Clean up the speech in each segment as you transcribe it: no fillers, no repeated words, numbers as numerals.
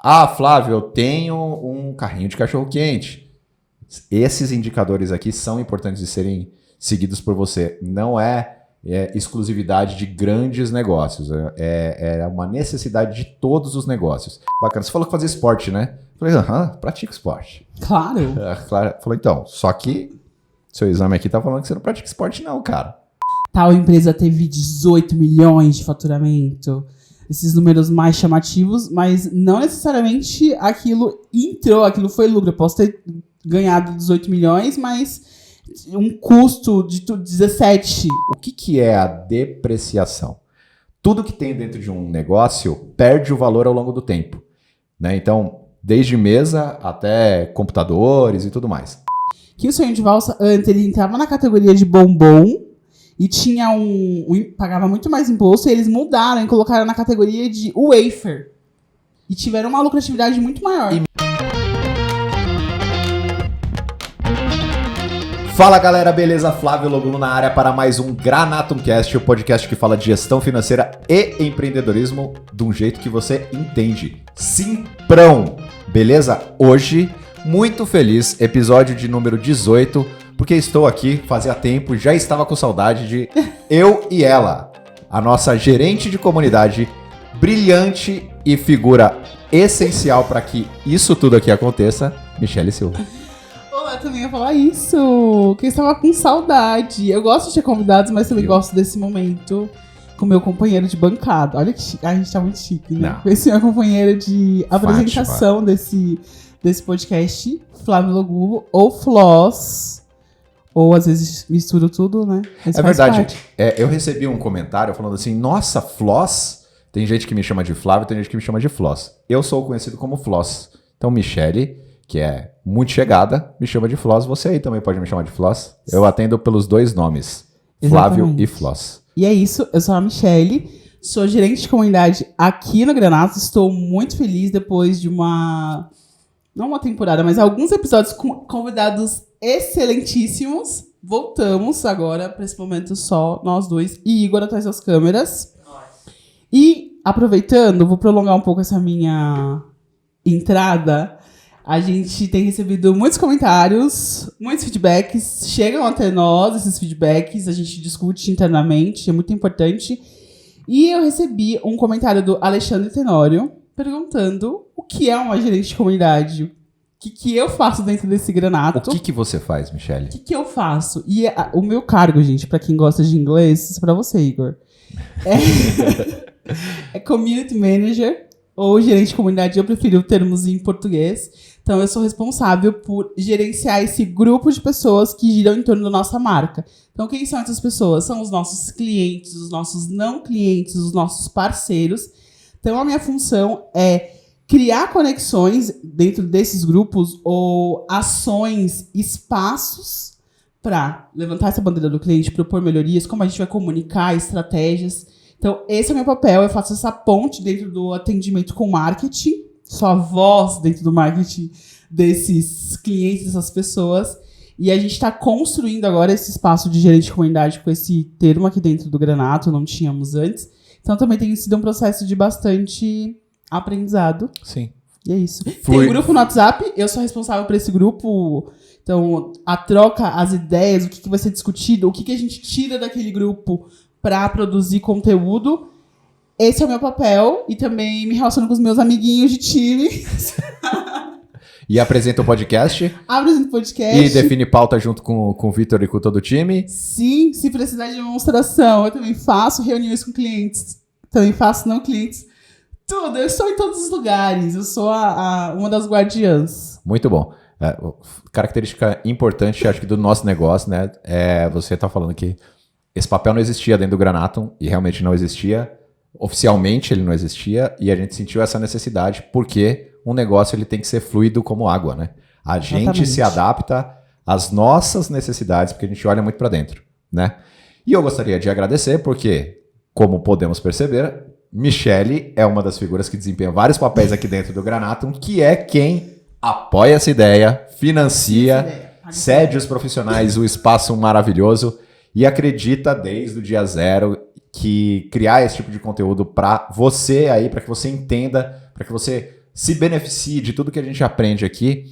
Ah, Flávio, eu tenho um carrinho de cachorro-quente. Esses indicadores aqui são importantes de serem seguidos por você. Não é exclusividade de grandes negócios. É uma necessidade de todos os negócios. Bacana. Você falou que fazia esporte, né? Eu falei, pratico esporte. Claro. Falou, então, só que seu exame aqui tá falando que você não pratica esporte não, cara. Tal empresa teve 18 milhões de faturamento. Esses números mais chamativos, mas não necessariamente aquilo foi lucro. Eu posso ter ganhado 18 milhões, mas um custo de 17. O que é a depreciação? Tudo que tem dentro de um negócio perde o valor ao longo do tempo, né? Então, desde mesa até computadores e tudo mais. Que o Sonho de Valsa, antes, ele entrava na categoria de bombom e tinha pagava muito mais imposto, e eles mudaram e colocaram na categoria de wafer. E tiveram uma lucratividade muito maior. Fala galera, beleza? Flávio Logulo na área para mais um Granatumcast, o podcast que fala de gestão financeira e empreendedorismo de um jeito que você entende. Simprão, beleza? Hoje, muito feliz, episódio de número 18, porque estou aqui, fazia tempo, já estava com saudade de eu e ela, a nossa gerente de comunidade, brilhante e figura essencial para que isso tudo aqui aconteça, Michele Silva. Eu também ia falar isso, que eu estava com saudade. Eu gosto de ter convidados, mas também gosto desse momento com meu companheiro de bancada. Olha que chique. A gente tá muito chique, né? Esse é meu companheiro de apresentação desse podcast, Flávio Logulo, ou Floss, ou às vezes misturo tudo, né? É verdade. Eu recebi um comentário falando assim, nossa, Floss? Tem gente que me chama de Flávio, tem gente que me chama de Floss. Eu sou conhecido como Floss. Então, Michele, que é muito chegada, me chama de Floss. Você aí também pode me chamar de Floss. Eu atendo pelos dois nomes, Flávio e Floss. E é isso, eu sou a Michele, sou gerente de comunidade aqui no Granato. Estou muito feliz depois de não uma temporada, mas alguns episódios com convidados excelentíssimos. Voltamos agora para esse momento só, nós dois e Igor atrás das câmeras. E aproveitando, vou prolongar um pouco essa minha entrada. A gente tem recebido muitos comentários, muitos feedbacks, chegam até nós esses feedbacks, a gente discute internamente, é muito importante. E eu recebi um comentário do Alexandre Tenório perguntando o que é uma gerente de comunidade, o que eu faço dentro desse Granato. O que você faz, Michele? O que eu faço? E o meu cargo, gente, pra quem gosta de inglês, isso é pra você, Igor. É Community Manager ou gerente de comunidade, eu prefiro termos em português. Então, eu sou responsável por gerenciar esse grupo de pessoas que giram em torno da nossa marca. Então, quem são essas pessoas? São os nossos clientes, os nossos não clientes, os nossos parceiros. Então, a minha função é criar conexões dentro desses grupos ou ações, espaços para levantar essa bandeira do cliente, propor melhorias, como a gente vai comunicar, estratégias. Então, esse é o meu papel. Eu faço essa ponte dentro do atendimento com marketing. Sou a voz dentro do marketing desses clientes, dessas pessoas. E a gente está construindo agora esse espaço de gerente de comunidade com esse termo aqui dentro do Granato, não tínhamos antes. Então também tem sido um processo de bastante aprendizado. Sim. E é isso. Tem um grupo no WhatsApp, eu sou responsável por esse grupo. Então, a troca, as ideias, o que vai ser discutido, o que a gente tira daquele grupo para produzir conteúdo. Esse é o meu papel e também me relaciono com os meus amiguinhos de time. E apresenta o podcast? Apresenta o podcast. E define pauta junto com o Vitor e com todo o time? Sim, se precisar de demonstração. Eu também faço reuniões com clientes. Também faço não clientes. Tudo. Eu estou em todos os lugares. Eu sou uma das guardiãs. Muito bom. Característica importante, acho que do nosso negócio, né? Você está falando que esse papel não existia dentro do Granatum e realmente não existia. Oficialmente ele não existia e a gente sentiu essa necessidade porque um negócio ele tem que ser fluido como água, né? A gente se adapta às nossas necessidades porque a gente olha muito para dentro, né? E eu gostaria de agradecer porque, como podemos perceber, Michele é uma das figuras que desempenha vários papéis aqui dentro do Granatum, que é quem apoia essa ideia, financia, cede os profissionais o espaço maravilhoso e acredita desde o dia zero que criar esse tipo de conteúdo para você aí, para que você entenda, para que você se beneficie de tudo que a gente aprende aqui,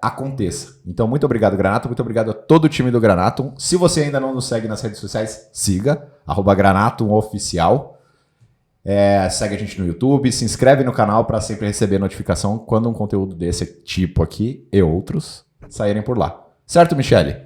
aconteça. Então, muito obrigado, Granatum. Muito obrigado a todo o time do Granatum. Se você ainda não nos segue nas redes sociais, siga, @GranatumOficial. Segue a gente no YouTube, se inscreve no canal para sempre receber notificação quando um conteúdo desse tipo aqui e outros saírem por lá. Certo, Michele?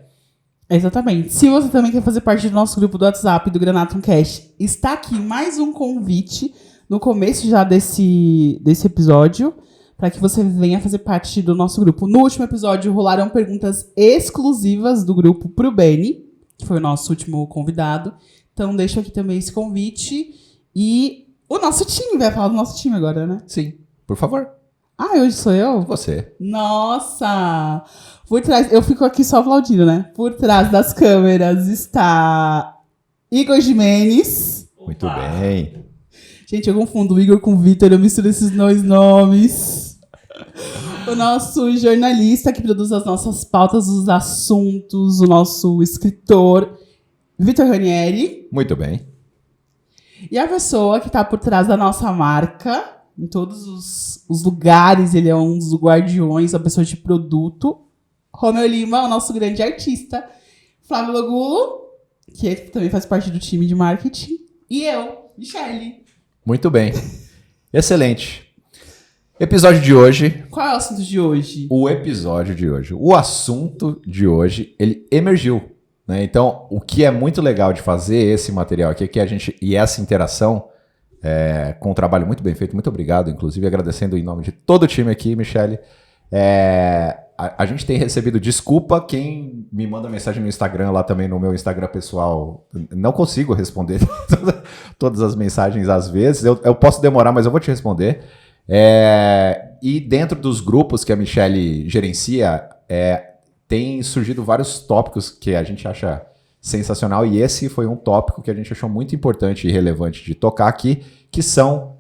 Exatamente. Se você também quer fazer parte do nosso grupo do WhatsApp do Granatum Cast, está aqui mais um convite no começo já desse episódio, para que você venha fazer parte do nosso grupo. No último episódio rolaram perguntas exclusivas do grupo pro Benny, que foi o nosso último convidado. Então deixo aqui também esse convite. E o nosso time, vai falar do nosso time agora, né? Sim, por favor. Hoje sou eu? Você. Nossa! Por trás, eu fico aqui só aplaudindo, né? Por trás das câmeras está Igor Jimenez. Muito bem. Gente, eu confundo o Igor com o Vitor, eu misturo esses dois nomes. O nosso jornalista que produz as nossas pautas, os assuntos, o nosso escritor, Vitor Ranieri. Muito bem. E a pessoa que está por trás da nossa marca, em todos os lugares, ele é um dos guardiões, a pessoa de produto. Romeu Lima, o nosso grande artista. Flávio Logulo, que também faz parte do time de marketing. E eu, Michele. Muito bem. Excelente. Episódio de hoje. Qual é o assunto de hoje? O episódio de hoje. O assunto de hoje, ele emergiu. Né? Então, o que é muito legal de fazer esse material aqui, que a gente, e essa interação, com um trabalho muito bem feito, muito obrigado, inclusive agradecendo em nome de todo o time aqui, Michele. A gente tem recebido desculpa, quem me manda mensagem no Instagram, lá também no meu Instagram pessoal, não consigo responder todas as mensagens às vezes, eu posso demorar, mas eu vou te responder. E dentro dos grupos que a Michele gerencia, tem surgido vários tópicos que a gente acha sensacional, e esse foi um tópico que a gente achou muito importante e relevante de tocar aqui, que são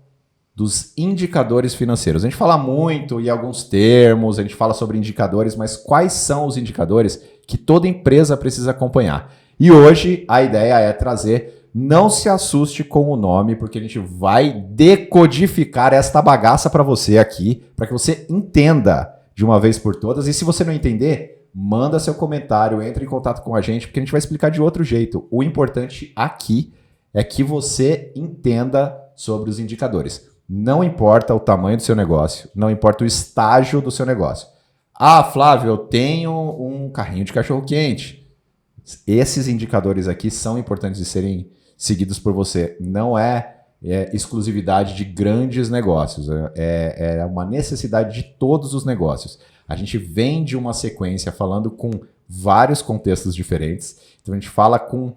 dos indicadores financeiros. A gente fala muito em alguns termos, a gente fala sobre indicadores, mas quais são os indicadores que toda empresa precisa acompanhar? E hoje a ideia é trazer, não se assuste com o nome, porque a gente vai decodificar esta bagaça para você aqui, para que você entenda de uma vez por todas, e se você não entender, manda seu comentário, entre em contato com a gente, porque a gente vai explicar de outro jeito. O importante aqui é que você entenda sobre os indicadores. Não importa o tamanho do seu negócio, não importa o estágio do seu negócio. Flávio, eu tenho um carrinho de cachorro-quente. Esses indicadores aqui são importantes de serem seguidos por você. Não é exclusividade de grandes negócios, é uma necessidade de todos os negócios. A gente vem de uma sequência falando com vários contextos diferentes. Então a gente fala com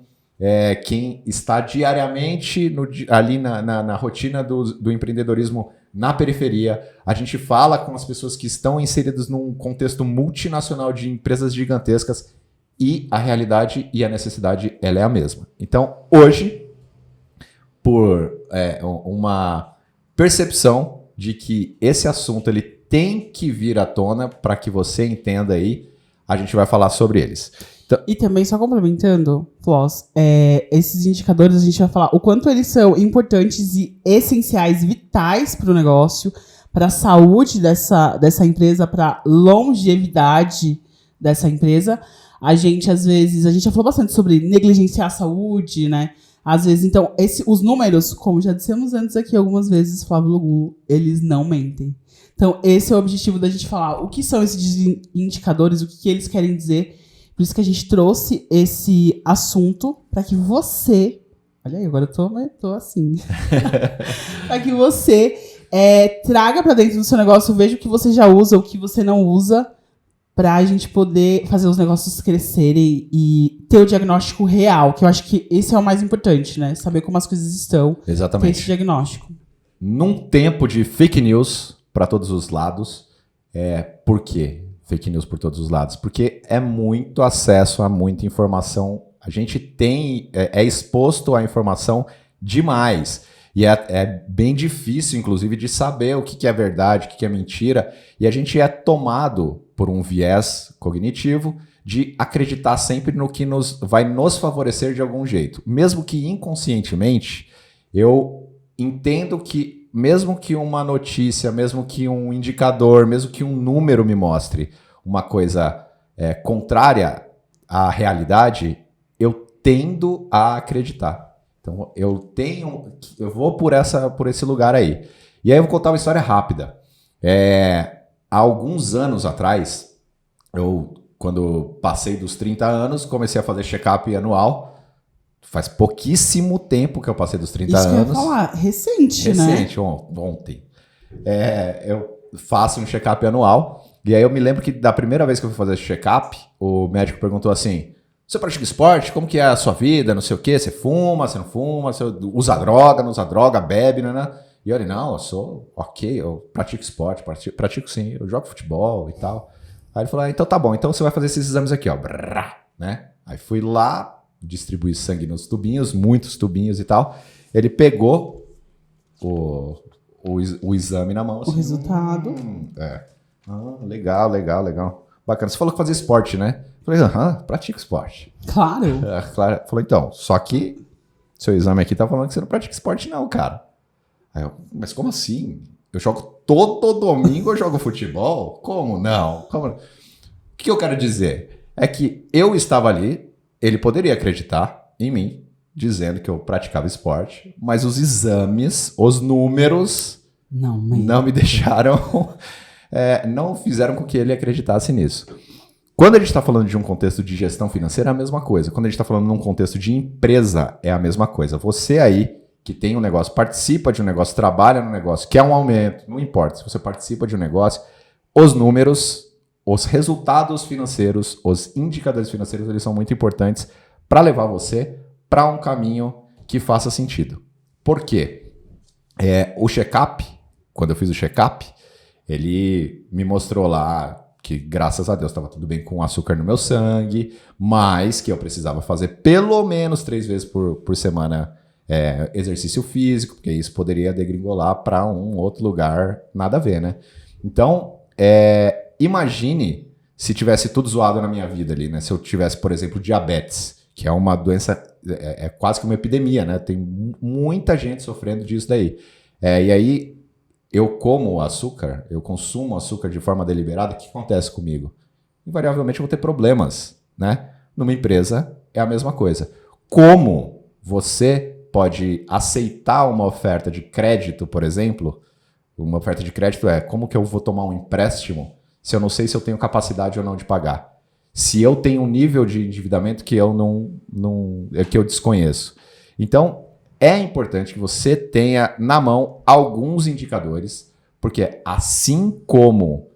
quem está diariamente ali na rotina do empreendedorismo na periferia. A gente fala com as pessoas que estão inseridas num contexto multinacional de empresas gigantescas, e a realidade e a necessidade ela é a mesma. Então hoje, por uma percepção de que esse assunto ele tem que vir à tona para que você entenda aí, a gente vai falar sobre eles. Então, e também, só complementando, Floss, esses indicadores a gente vai falar o quanto eles são importantes e essenciais, vitais para o negócio, para a saúde dessa empresa, para a longevidade dessa empresa. A gente, às vezes, já falou bastante sobre negligenciar a saúde, né? Às vezes, então, os números, como já dissemos antes aqui algumas vezes, Flávio Logulo, eles não mentem. Então, esse é o objetivo da gente falar o que são esses indicadores, o que eles querem dizer. Por isso que a gente trouxe esse assunto para que você... Olha aí, agora eu tô assim. Para que você traga para dentro do seu negócio, veja o que você já usa, o que você não usa, para a gente poder fazer os negócios crescerem e ter o diagnóstico real, que eu acho que esse é o mais importante, né? Saber como as coisas estão. Exatamente. Ter esse diagnóstico. Num tempo de fake news para todos os lados, por quê fake news por todos os lados? Porque é muito acesso a muita informação. A gente é exposto à informação demais. E é bem difícil, inclusive, de saber o que é verdade, o que é mentira. E a gente é tomado por um viés cognitivo de acreditar sempre no que vai nos favorecer de algum jeito. Mesmo que inconscientemente, eu entendo que mesmo que uma notícia, mesmo que um indicador, mesmo que um número me mostre uma coisa contrária à realidade, eu tendo a acreditar. Então, eu vou por esse lugar aí. E aí eu vou contar uma história rápida. Há alguns anos atrás, quando passei dos 30 anos, comecei a fazer check-up anual. Faz pouquíssimo tempo que eu passei dos 30 Isso anos. que eu ia falar, recente, né? Recente, ontem. Eu faço um check-up anual. E aí eu me lembro que da primeira vez que eu fui fazer esse check-up, o médico perguntou assim: você pratica esporte? Como que é a sua vida? Não sei o quê. Você fuma, você não fuma? Você usa droga, não usa droga, bebe, né? E eu falei, não, eu sou ok, eu pratico esporte, pratico sim, eu jogo futebol e tal. Aí ele falou, então tá bom, então você vai fazer esses exames aqui, ó. Brrr, né? Aí fui lá, distribuí sangue nos tubinhos, muitos tubinhos e tal. Ele pegou o exame na mão. Assim, o resultado. Legal. Bacana. Você falou que fazia esporte, né? Eu falei, pratico esporte. Claro. Claro. Falou, então, só que seu exame aqui tá falando que você não pratica esporte não, cara. Aí eu, mas como assim? Eu jogo todo domingo, eu jogo futebol? Como não? O que eu quero dizer? É que eu estava ali, ele poderia acreditar em mim, dizendo que eu praticava esporte, mas os exames, os números, não me deixaram, não fizeram com que ele acreditasse nisso. Quando a gente está falando de um contexto de gestão financeira, é a mesma coisa. Quando a gente está falando num contexto de empresa, é a mesma coisa. Você aí, que tem um negócio, participa de um negócio, trabalha no negócio, quer um aumento, não importa. Se você participa de um negócio, os números, os resultados financeiros, os indicadores financeiros, eles são muito importantes para levar você para um caminho que faça sentido. Por quê? O check-up, quando eu fiz o check-up, ele me mostrou lá que, graças a Deus, estava tudo bem com açúcar no meu sangue, mas que eu precisava fazer pelo menos 3 vezes por semana exercício físico, porque isso poderia degringolar para um outro lugar, nada a ver, né? Então, imagine se tivesse tudo zoado na minha vida ali, né? Se eu tivesse, por exemplo, diabetes, que é uma doença, quase que uma epidemia, né? Tem muita gente sofrendo disso daí. E aí, eu como açúcar, eu consumo açúcar de forma deliberada, o que acontece comigo? Invariavelmente eu vou ter problemas, né? Numa empresa é a mesma coisa. Como você pode aceitar uma oferta de crédito, por exemplo? Uma oferta de crédito como que eu vou tomar um empréstimo se eu não sei se eu tenho capacidade ou não de pagar? Se eu tenho um nível de endividamento que eu que eu desconheço. Então, é importante que você tenha na mão alguns indicadores, porque assim como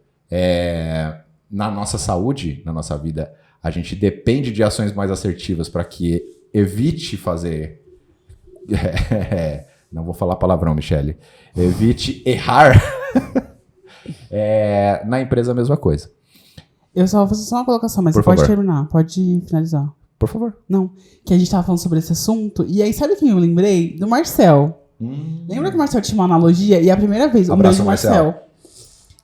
na nossa saúde, na nossa vida, a gente depende de ações mais assertivas para que evite fazer... não vou falar palavrão, Michele. Evite errar. Na empresa a mesma coisa. Eu só vou fazer só uma colocação, mas Por você pode favor. terminar, pode finalizar. Por favor. Não, que a gente tava falando sobre esse assunto, e aí sabe quem eu lembrei? Do Marcel. Lembra que o Marcel tinha uma analogia? E a primeira vez, um beijo do Marcel,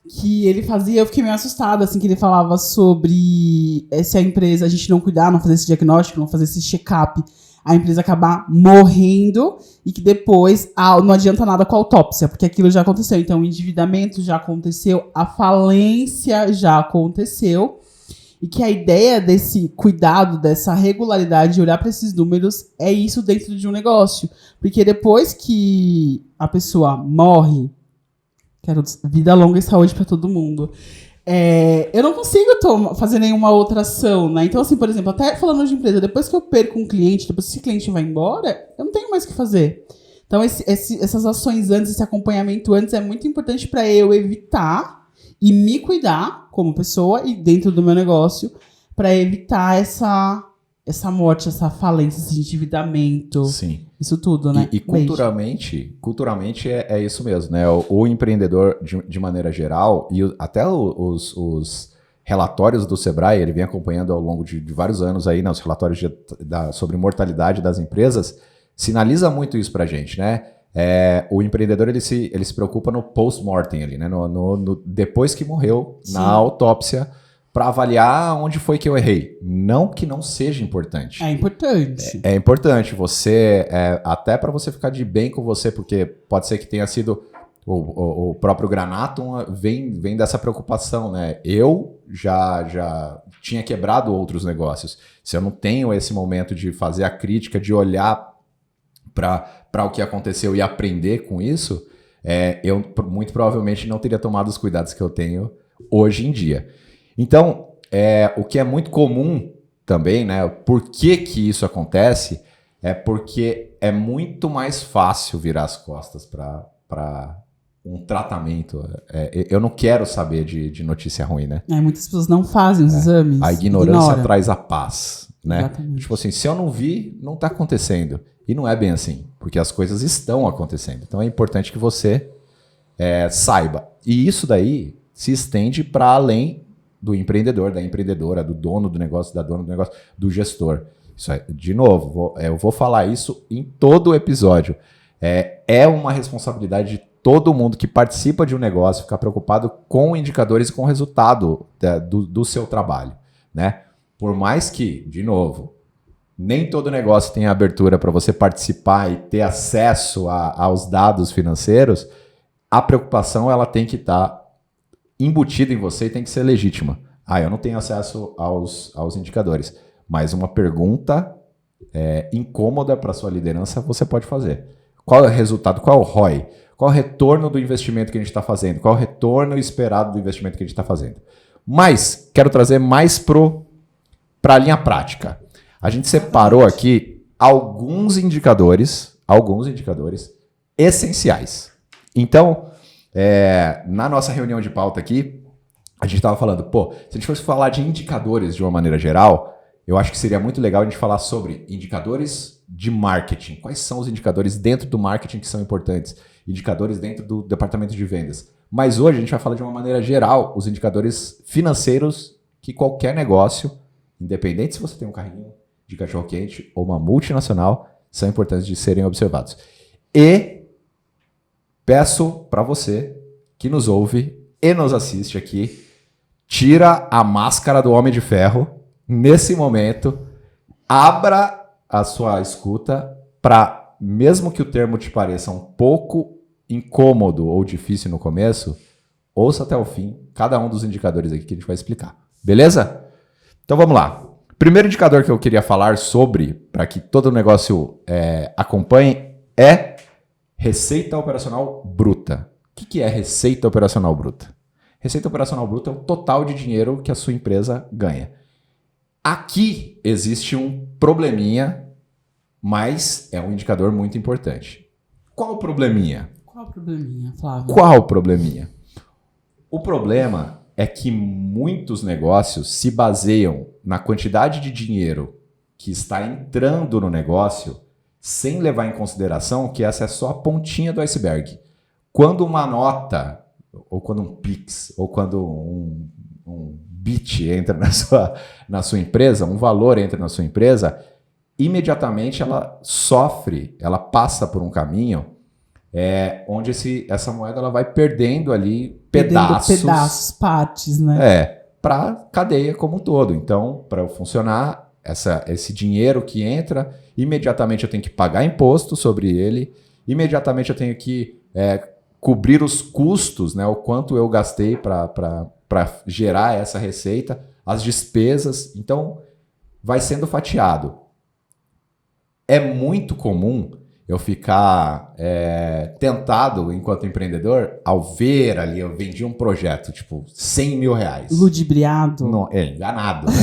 que ele fazia, eu fiquei meio assustada, assim, que ele falava sobre se a empresa, a gente não cuidar, não fazer esse diagnóstico, não fazer esse check-up, a empresa acabar morrendo e que depois não adianta nada com a autópsia, porque aquilo já aconteceu. Então, o endividamento já aconteceu, a falência já aconteceu, e que a ideia desse cuidado, dessa regularidade de olhar para esses números é isso dentro de um negócio. Porque depois que a pessoa morre, quero vida longa e saúde para todo mundo, eu não consigo fazer nenhuma outra ação, né? Então, assim, por exemplo, até falando de empresa, depois que eu perco um cliente, depois que esse cliente vai embora, eu não tenho mais o que fazer. Então, essas ações antes, esse acompanhamento antes é muito importante para eu evitar e me cuidar como pessoa e dentro do meu negócio para evitar essa morte, essa falência, esse endividamento. Sim. Isso tudo, né? E culturalmente é isso mesmo, né? O empreendedor, de maneira geral, e até os relatórios do Sebrae, ele vem acompanhando ao longo de vários anos aí, né? Os relatórios sobre mortalidade das empresas, sinaliza muito isso pra gente, né? O empreendedor, ele se preocupa no post-mortem ali, né? Depois que morreu, sim, na autópsia, para avaliar onde foi que eu errei. Não que não seja importante. É importante. É importante. Você, até para você ficar de bem com você, porque pode ser que tenha sido o próprio Granatum vem dessa preocupação, né? Eu já tinha quebrado outros negócios. Se eu não tenho esse momento de fazer a crítica, de olhar para o que aconteceu e aprender com isso, eu muito provavelmente não teria tomado os cuidados que eu tenho hoje em dia. Então, o que é muito comum também, né? Por que isso acontece? É porque é muito mais fácil virar as costas para um tratamento. Eu não quero saber de notícia ruim, né? Muitas pessoas não fazem os exames. A ignorância traz a paz, né? Exatamente. Tipo assim, se eu não vi, não está acontecendo. E não é bem assim, porque as coisas estão acontecendo. Então é importante que você saiba. E isso daí se estende para além do empreendedor, da empreendedora, do dono do negócio, da dona do negócio, do gestor. Isso de novo, eu vou falar isso em todo o episódio. É uma responsabilidade de todo mundo que participa de um negócio ficar preocupado com indicadores e com o resultado do seu trabalho, né? Por mais que, de novo, nem todo negócio tem abertura para você participar e ter acesso aos dados financeiros, a preocupação ela tem que estar embutida em você e tem que ser legítima. Eu não tenho acesso aos indicadores. Mas uma pergunta incômoda para sua liderança você pode fazer. Qual é o resultado? Qual é o ROI? Qual é o retorno do investimento que a gente está fazendo? Qual é o retorno esperado do investimento que a gente está fazendo? Mas quero trazer mais para a linha prática. A gente separou aqui alguns indicadores essenciais. Então, na nossa reunião de pauta aqui, a gente estava falando, se a gente fosse falar de indicadores de uma maneira geral, eu acho que seria muito legal a gente falar sobre indicadores de marketing. Quais são os indicadores dentro do marketing que são importantes? Indicadores dentro do departamento de vendas. Mas hoje a gente vai falar de uma maneira geral os indicadores financeiros que qualquer negócio, independente se você tem um carrinho de cachorro-quente ou uma multinacional, são importantes de serem observados. E peço para você que nos ouve e nos assiste aqui, tira a máscara do Homem de Ferro. Nesse momento, abra a sua escuta para, mesmo que o termo te pareça um pouco incômodo ou difícil no começo, ouça até o fim cada um dos indicadores aqui que a gente vai explicar. Beleza? Então vamos lá. Primeiro indicador que eu queria falar sobre, para que todo o negócio acompanhe, é receita operacional bruta. O que é receita operacional bruta? Receita operacional bruta é o total de dinheiro que a sua empresa ganha. Aqui existe um probleminha, mas é um indicador muito importante. Qual o probleminha? Flávio? Qual o probleminha? O problema é que muitos negócios se baseiam na quantidade de dinheiro que está entrando no negócio sem levar em consideração que essa é só a pontinha do iceberg. Quando uma nota, ou quando um Pix, ou quando um bit entra na sua empresa, um valor entra na sua empresa, imediatamente ela sofre, ela passa por um caminho onde essa moeda ela vai perdendo ali pedaços, partes, né? Para a cadeia como um todo. Então, para funcionar, esse dinheiro que entra, imediatamente eu tenho que pagar imposto sobre ele, imediatamente eu tenho que cobrir os custos, né, o quanto eu gastei para gerar essa receita, as despesas. Então, vai sendo fatiado. É muito comum eu ficar tentado, enquanto empreendedor, ao ver ali, eu vendi um projeto, tipo, 100 mil reais. Ludibriado. Não, enganado, né?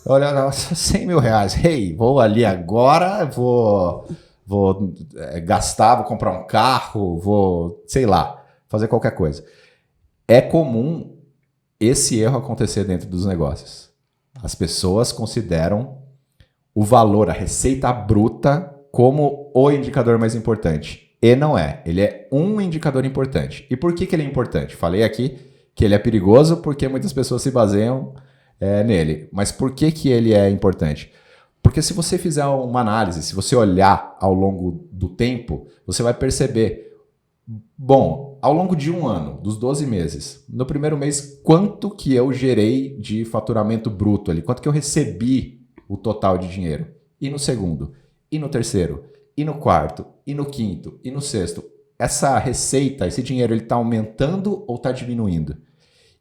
Olha, 100 mil reais. Vou ali agora, vou gastar, vou comprar um carro, vou, sei lá, fazer qualquer coisa. É comum esse erro acontecer dentro dos negócios. As pessoas consideram o valor, a receita bruta, como o indicador mais importante. E não é. Ele é um indicador importante. E por que ele é importante? Falei aqui que ele é perigoso porque muitas pessoas se baseiam nele. Mas por que ele é importante? Porque se você fizer uma análise, se você olhar ao longo do tempo, você vai perceber, ao longo de um ano, dos 12 meses, no primeiro mês, quanto que eu gerei de faturamento bruto ali, quanto que eu recebi o total de dinheiro. E no segundo, e no terceiro, e no quarto, e no quinto, e no sexto. essa receita, esse dinheiro, ele está aumentando ou está diminuindo?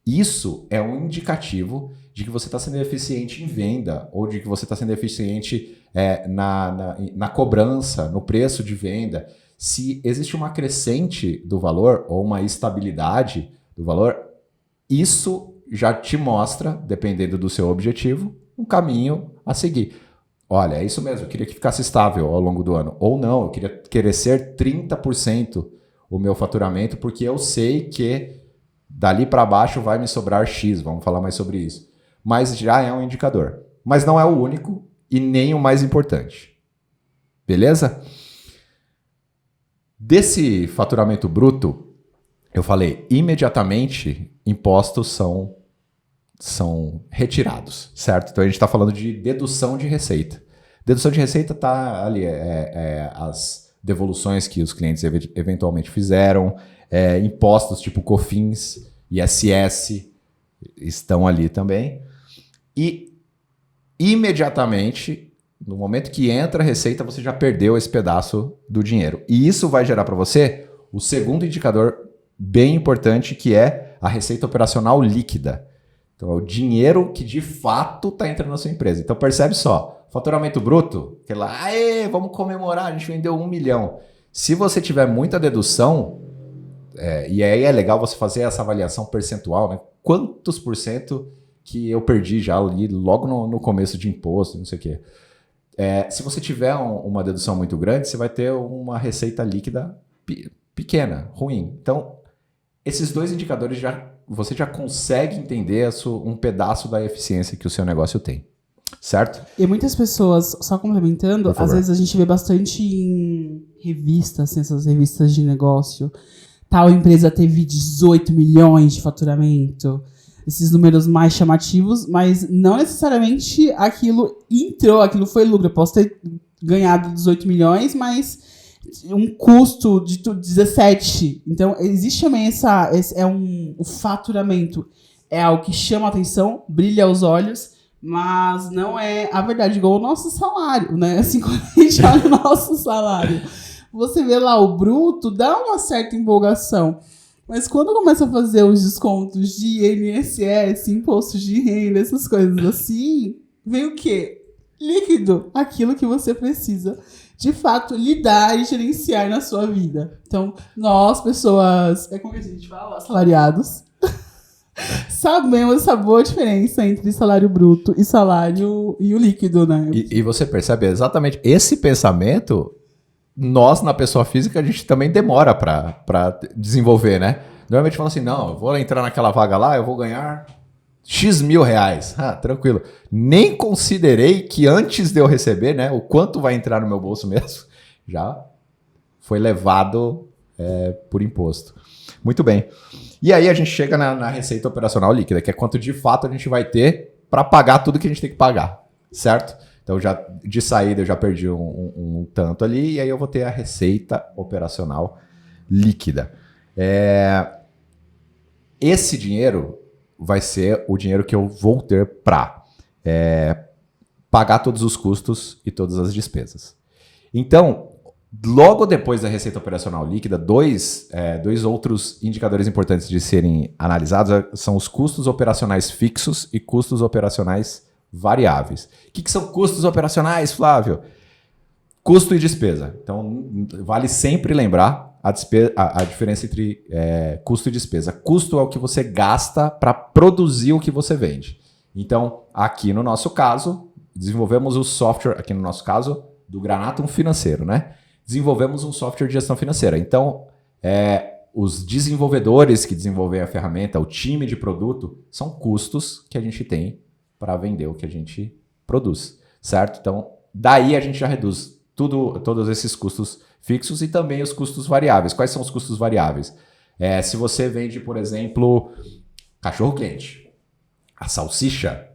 Isso é um indicativo de que você está sendo eficiente em venda ou de que você está sendo eficiente na cobrança, no preço de venda. Se existe uma crescente do valor ou uma estabilidade do valor, isso já te mostra, dependendo do seu objetivo, um caminho a seguir. Olha, é isso mesmo, eu queria que ficasse estável ao longo do ano. Ou não, eu queria crescer 30% o meu faturamento, porque eu sei que dali para baixo vai me sobrar X, vamos falar mais sobre isso. Mas já é um indicador. Mas não é o único e nem o mais importante. Beleza? Desse faturamento bruto, eu falei, imediatamente impostos são retirados, certo? Então a gente está falando de dedução de receita. Dedução de receita está ali, as devoluções que os clientes eventualmente fizeram, impostos tipo COFINS, ISS estão ali também. E imediatamente, no momento que entra a receita, você já perdeu esse pedaço do dinheiro. E isso vai gerar para você o segundo indicador bem importante, que é a receita operacional líquida. Então, é o dinheiro que de fato está entrando na sua empresa. Então, percebe só, faturamento bruto, que lá, aê, vamos comemorar, a gente vendeu 1 milhão. Se você tiver muita dedução, e aí é legal você fazer essa avaliação percentual, né? Quantos por cento que eu perdi já ali logo no começo de imposto, não sei o quê. Se você tiver uma dedução muito grande, você vai ter uma receita líquida pequena, ruim. Então, esses dois indicadores você já consegue entender um pedaço da eficiência que o seu negócio tem. Certo? E muitas pessoas, só complementando, às vezes a gente vê bastante em revistas, assim, essas revistas de negócio. Tal empresa teve 18 milhões de faturamento. Esses números mais chamativos, mas não necessariamente aquilo foi lucro. Eu posso ter ganhado 18 milhões, mas um custo de 17. Então, existe também o faturamento. É algo que chama a atenção, brilha aos olhos, mas não é a verdade, igual o nosso salário, né? Assim, quando a gente olha o nosso salário, você vê lá o bruto, dá uma certa empolgação. Mas quando começa a fazer os descontos de INSS, imposto de renda, essas coisas assim, vem o quê? Líquido. Aquilo que você precisa, de fato, lidar e gerenciar na sua vida. Então, nós, pessoas, como que a gente fala? Assalariados, sabemos essa boa diferença entre salário bruto e salário e o líquido, né? E você percebe exatamente esse pensamento. Nós, na pessoa física, a gente também demora para desenvolver, né? Normalmente fala assim, não, eu vou entrar naquela vaga lá, eu vou ganhar X mil reais. Ah, tranquilo. Nem considerei que antes de eu receber, né, o quanto vai entrar no meu bolso mesmo, já foi levado por imposto. Muito bem. E aí a gente chega na receita operacional líquida, que é quanto de fato a gente vai ter para pagar tudo que a gente tem que pagar, certo? Então, de saída, eu já perdi um tanto ali, e aí eu vou ter a receita operacional líquida. Esse dinheiro vai ser o dinheiro que eu vou ter para pagar todos os custos e todas as despesas. Então, logo depois da receita operacional líquida, dois outros indicadores importantes de serem analisados são os custos operacionais fixos e custos operacionais variáveis. O que são custos operacionais, Flávio? Custo e despesa. Então, vale sempre lembrar a diferença entre custo e despesa. Custo é o que você gasta para produzir o que você vende. Então, aqui no nosso caso, desenvolvemos o software, aqui no nosso caso, do Granatum Financeiro, né? Desenvolvemos um software de gestão financeira. Então, os desenvolvedores que desenvolvem a ferramenta, o time de produto, são custos que a gente tem para vender o que a gente produz, certo? Então, daí a gente já reduz todos esses custos fixos e também os custos variáveis. Quais são os custos variáveis? Se você vende, por exemplo, cachorro-quente, a salsicha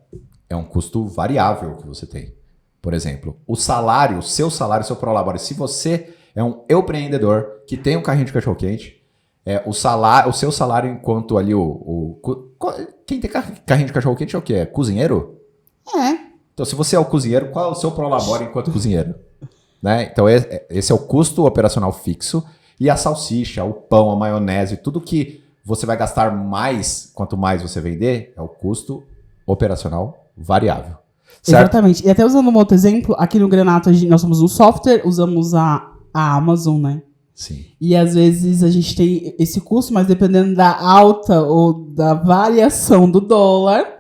é um custo variável que você tem. Por exemplo, o seu prolabore. Se você é um empreendedor que tem um carrinho de cachorro-quente, o seu salário enquanto ali quem tem carrinho de cachorro-quente é o quê? É cozinheiro? Então, se você é o cozinheiro, qual é o seu prolabore enquanto cozinheiro? Né? Então, esse é o custo operacional fixo. E a salsicha, o pão, a maionese, tudo que você vai gastar mais, quanto mais você vender, é o custo operacional variável. Certo? Exatamente. E até usando um outro exemplo, aqui no Granato nós somos um software, usamos a Amazon, né? Sim. E às vezes a gente tem esse custo, mas dependendo da alta ou da variação do dólar,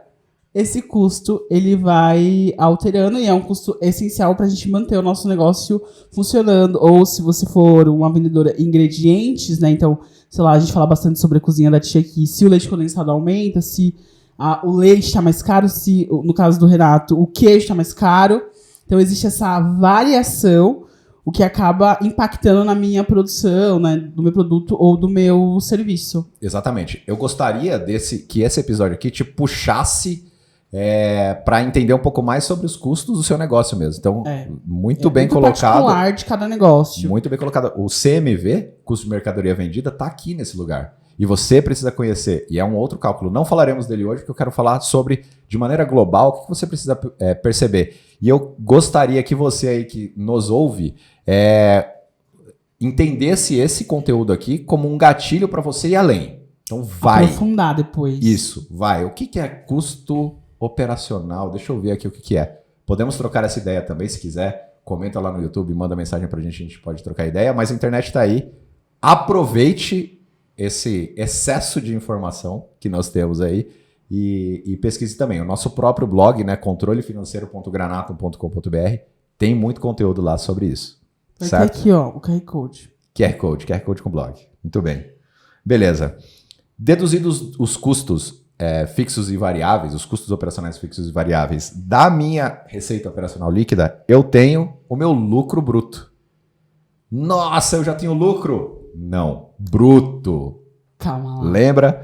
esse custo ele vai alterando e é um custo essencial para a gente manter o nosso negócio funcionando. Ou se você for uma vendedora de ingredientes, né? Então, sei lá, a gente fala bastante sobre a cozinha da tia aqui. Se o leite condensado aumenta, se o leite está mais caro, se, no caso do Renato, o queijo está mais caro. Então, existe essa variação, o que acaba impactando na minha produção, né, do meu produto ou do meu serviço. Exatamente. Eu gostaria que esse episódio aqui te puxasse para entender um pouco mais sobre os custos do seu negócio mesmo. Então, muito bem colocado. Particular de cada negócio. Muito bem colocado. O CMV, custo de mercadoria vendida, está aqui nesse lugar. E você precisa conhecer. E é um outro cálculo. Não falaremos dele hoje, porque eu quero falar sobre, de maneira global, o que você precisa perceber. E eu gostaria que você aí que nos ouve entendesse esse conteúdo aqui como um gatilho para você ir além. Então vai. Aprofundar depois. Isso, vai. O que é custo operacional? Deixa eu ver aqui o que é. Podemos trocar essa ideia também, se quiser. Comenta lá no YouTube, manda mensagem pra gente, a gente pode trocar ideia. Mas a internet tá aí. Aproveite esse excesso de informação que nós temos aí e pesquise também. O nosso próprio blog, né, controlefinanceiro.granatum.com.br, tem muito conteúdo lá sobre isso. Vai certo? ter aqui, ó, o QR Code. QR Code com blog. Muito bem. Beleza. Deduzidos os custos fixos e variáveis, os custos operacionais fixos e variáveis da minha receita operacional líquida, eu tenho o meu lucro bruto. Nossa, eu já tenho lucro? Não, bruto. Calma lá. Lembra?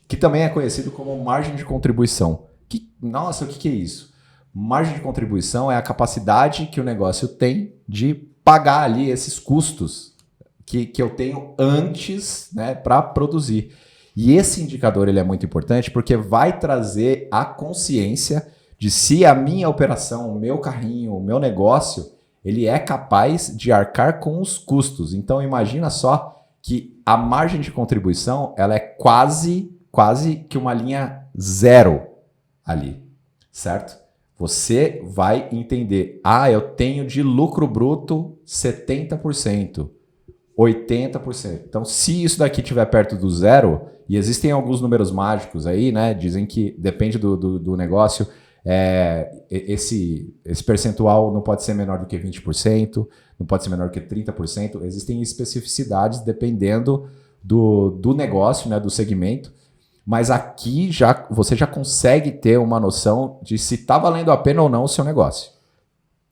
Que também é conhecido como margem de contribuição. Nossa, o que é isso? Margem de contribuição é a capacidade que o negócio tem de pagar ali esses custos que eu tenho antes, né, para produzir. E esse indicador ele é muito importante porque vai trazer a consciência de se a minha operação, o meu carrinho, o meu negócio, ele é capaz de arcar com os custos. Então imagina só que a margem de contribuição ela é quase que uma linha zero ali, certo? Você vai entender, eu tenho de lucro bruto 70%, 80%. Então se isso daqui estiver perto do zero, e existem alguns números mágicos aí, né? Dizem que depende do negócio, esse percentual não pode ser menor do que 20%, não pode ser menor do que 30%. Existem especificidades dependendo do negócio, né, do segmento. Mas aqui você já consegue ter uma noção de se está valendo a pena ou não o seu negócio.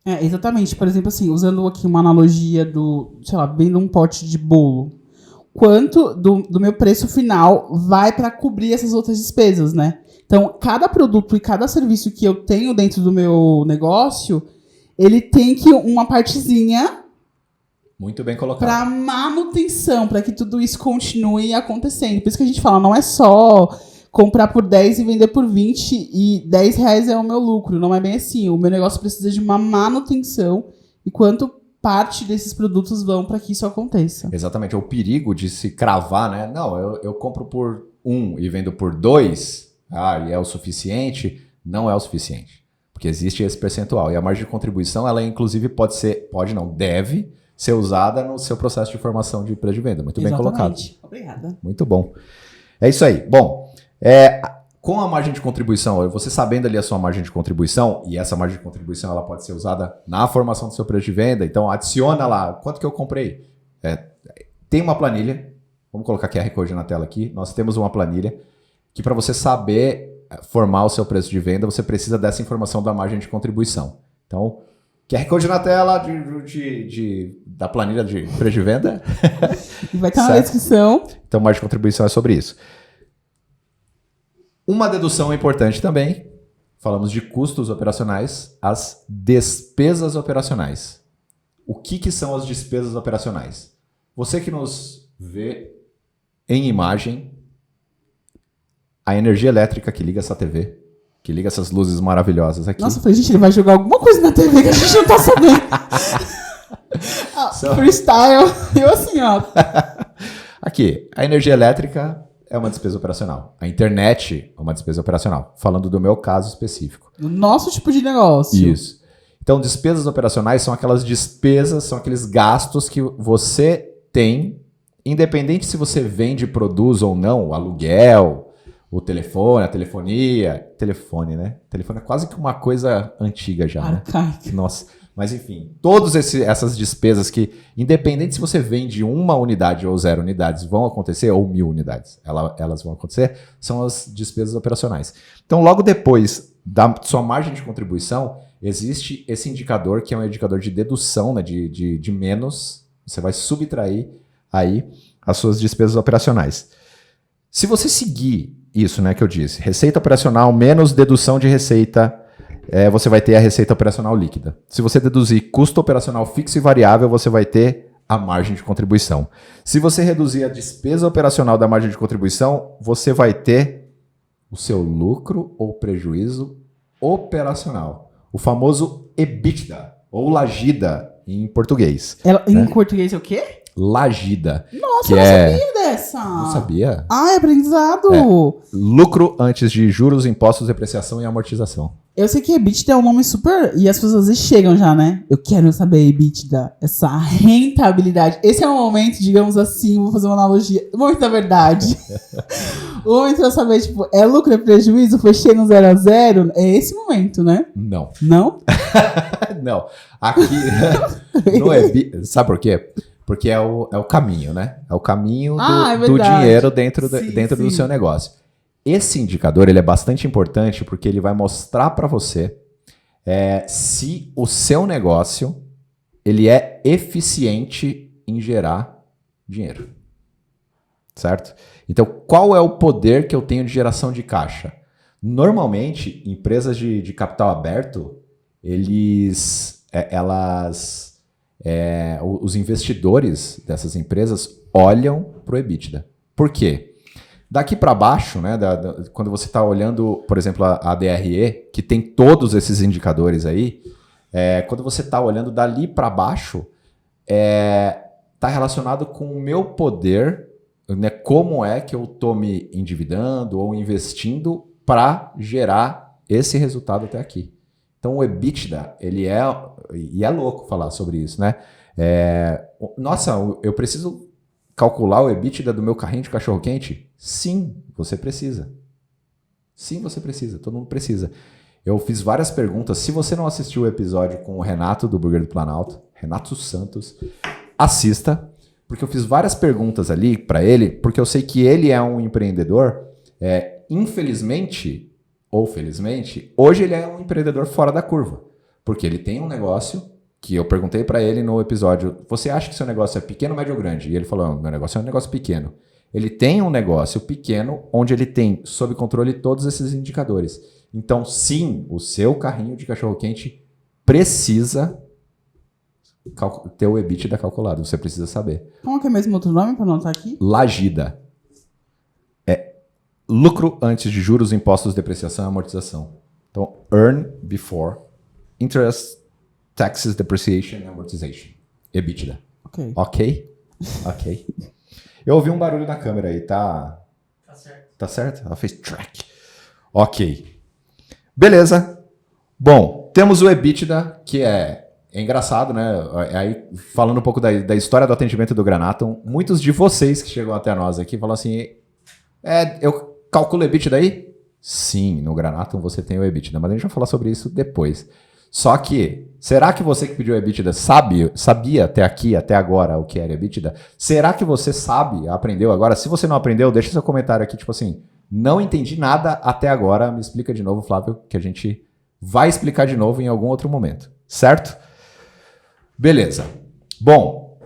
Exatamente. Por exemplo, assim, usando aqui uma analogia vendo um pote de bolo. Quanto do meu preço final vai para cobrir essas outras despesas, né? Então, cada produto e cada serviço que eu tenho dentro do meu negócio, ele tem que uma partezinha muito bem colocado. Para manutenção, para que tudo isso continue acontecendo. Por isso que a gente fala, não é só comprar por 10 e vender por 20 e R$10 é o meu lucro. Não é bem assim. O meu negócio precisa de uma manutenção e quanto parte desses produtos vão para que isso aconteça. Exatamente. É o perigo de se cravar, né? Não, eu compro por 1 e vendo por 2, e é o suficiente. Não é o suficiente. Porque existe esse percentual. E a margem de contribuição, ela inclusive deve ser usada no seu processo de formação de preço de venda. Muito bem colocado. Obrigada. Muito bom. É isso aí. Bom, com a margem de contribuição, você sabendo ali a sua margem de contribuição, e essa margem de contribuição ela pode ser usada na formação do seu preço de venda, então adiciona lá, quanto que eu comprei? Tem uma planilha, vamos colocar QR Code na tela aqui, nós temos uma planilha que para você saber formar o seu preço de venda, você precisa dessa informação da margem de contribuição. Então, QR Code na tela da planilha de preço de venda. E vai estar na descrição. Então, margem de contribuição é sobre isso. Uma dedução importante também, falamos de custos operacionais, as despesas operacionais. O que são as despesas operacionais? Você que nos vê em imagem, a energia elétrica que liga essa TV, que liga essas luzes maravilhosas aqui. Nossa, eu falei, gente, ele vai jogar alguma coisa na TV que a gente não tá sabendo. Freestyle. Eu assim, ó. Aqui, a energia elétrica é uma despesa operacional. A internet é uma despesa operacional. Falando do meu caso específico. O nosso tipo de negócio. Isso. Então, despesas operacionais são aquelas despesas, são aqueles gastos que você tem, independente se você vende, produz ou não, o aluguel, o telefone, a telefonia. Telefone, né? Telefone é quase que uma coisa antiga já, né? Arcaica. Nossa. Mas enfim, todas essas despesas que, independente se você vende uma unidade ou 0 unidades, vão acontecer, ou 1.000 unidades, elas vão acontecer, são as despesas operacionais. Então, logo depois da sua margem de contribuição, existe esse indicador, que é um indicador de dedução, né, de menos, você vai subtrair aí as suas despesas operacionais. Se você seguir isso, né, que eu disse, receita operacional menos dedução de receita, você vai ter a receita operacional líquida. Se você deduzir custo operacional fixo e variável, você vai ter a margem de contribuição. Se você reduzir a despesa operacional da margem de contribuição, você vai ter o seu lucro ou prejuízo operacional. O famoso EBITDA, ou lagida em português. Em português é o quê? Lagida. Nossa, eu não sabia dessa. Não sabia? Ah, é aprendizado. Lucro antes de juros, impostos, depreciação e amortização. Eu sei que EBITDA é um nome super... E as pessoas às vezes chegam já, né? Eu quero saber EBITDA, essa rentabilidade. Esse é o momento, digamos assim, vou fazer uma analogia. O momento da verdade. O momento pra saber, tipo, é lucro, é prejuízo, fechei no 0 a 0. É esse momento, né? Não. Não? Não. Aqui não é... Sabe por quê? Porque é o caminho, né? É o caminho do dinheiro dentro do seu negócio. Esse indicador ele é bastante importante porque ele vai mostrar para você se o seu negócio ele é eficiente em gerar dinheiro. Certo? Então, qual é o poder que eu tenho de geração de caixa? Normalmente, empresas de capital aberto, os investidores dessas empresas olham para o EBITDA. Por quê? Daqui para baixo, né, quando você está olhando, por exemplo, a DRE, que tem todos esses indicadores aí, quando você está olhando dali para baixo, está relacionado com o meu poder, né, como é que eu estou me endividando ou investindo para gerar esse resultado até aqui. Então o EBITDA, e é louco falar sobre isso, né? Nossa, eu preciso calcular o EBITDA do meu carrinho de cachorro-quente? Sim, você precisa. Sim, você precisa. Todo mundo precisa. Eu fiz várias perguntas. Se você não assistiu o episódio com o Renato do Burger do Planalto, Renato Santos, assista, porque eu fiz várias perguntas ali para ele, porque eu sei que ele é um empreendedor, infelizmente ou felizmente, hoje ele é um empreendedor fora da curva, porque ele tem um negócio que eu perguntei para ele no episódio, você acha que seu negócio é pequeno, médio ou grande? E ele falou, meu negócio é um negócio pequeno. Ele tem um negócio pequeno onde ele tem sob controle todos esses indicadores. Então, sim, o seu carrinho de cachorro-quente precisa ter o EBITDA calculado. Você precisa saber. Como que é mesmo outro nome para anotar aqui? Lagida. Lucro antes de juros, impostos, depreciação e amortização. Então, earn before interest, taxes, depreciation and amortization. EBITDA. Ok? Eu ouvi um barulho na câmera aí, tá? Tá certo. Tá certo? Ela fez track. Ok. Beleza. Bom, temos o EBITDA, que é engraçado, né? Aí, falando um pouco da história do atendimento do Granatum, muitos de vocês que chegam até nós aqui falam assim, eu calculo o EBITDA aí? Sim, no Granatum você tem o EBITDA, mas a gente vai falar sobre isso depois. Só que, será que você que pediu o EBITDA sabia até agora o que era EBITDA? Será que você aprendeu agora? Se você não aprendeu, deixa seu comentário aqui, tipo assim, não entendi nada até agora, me explica de novo, Flávio, que a gente vai explicar de novo em algum outro momento, certo? Beleza. Bom,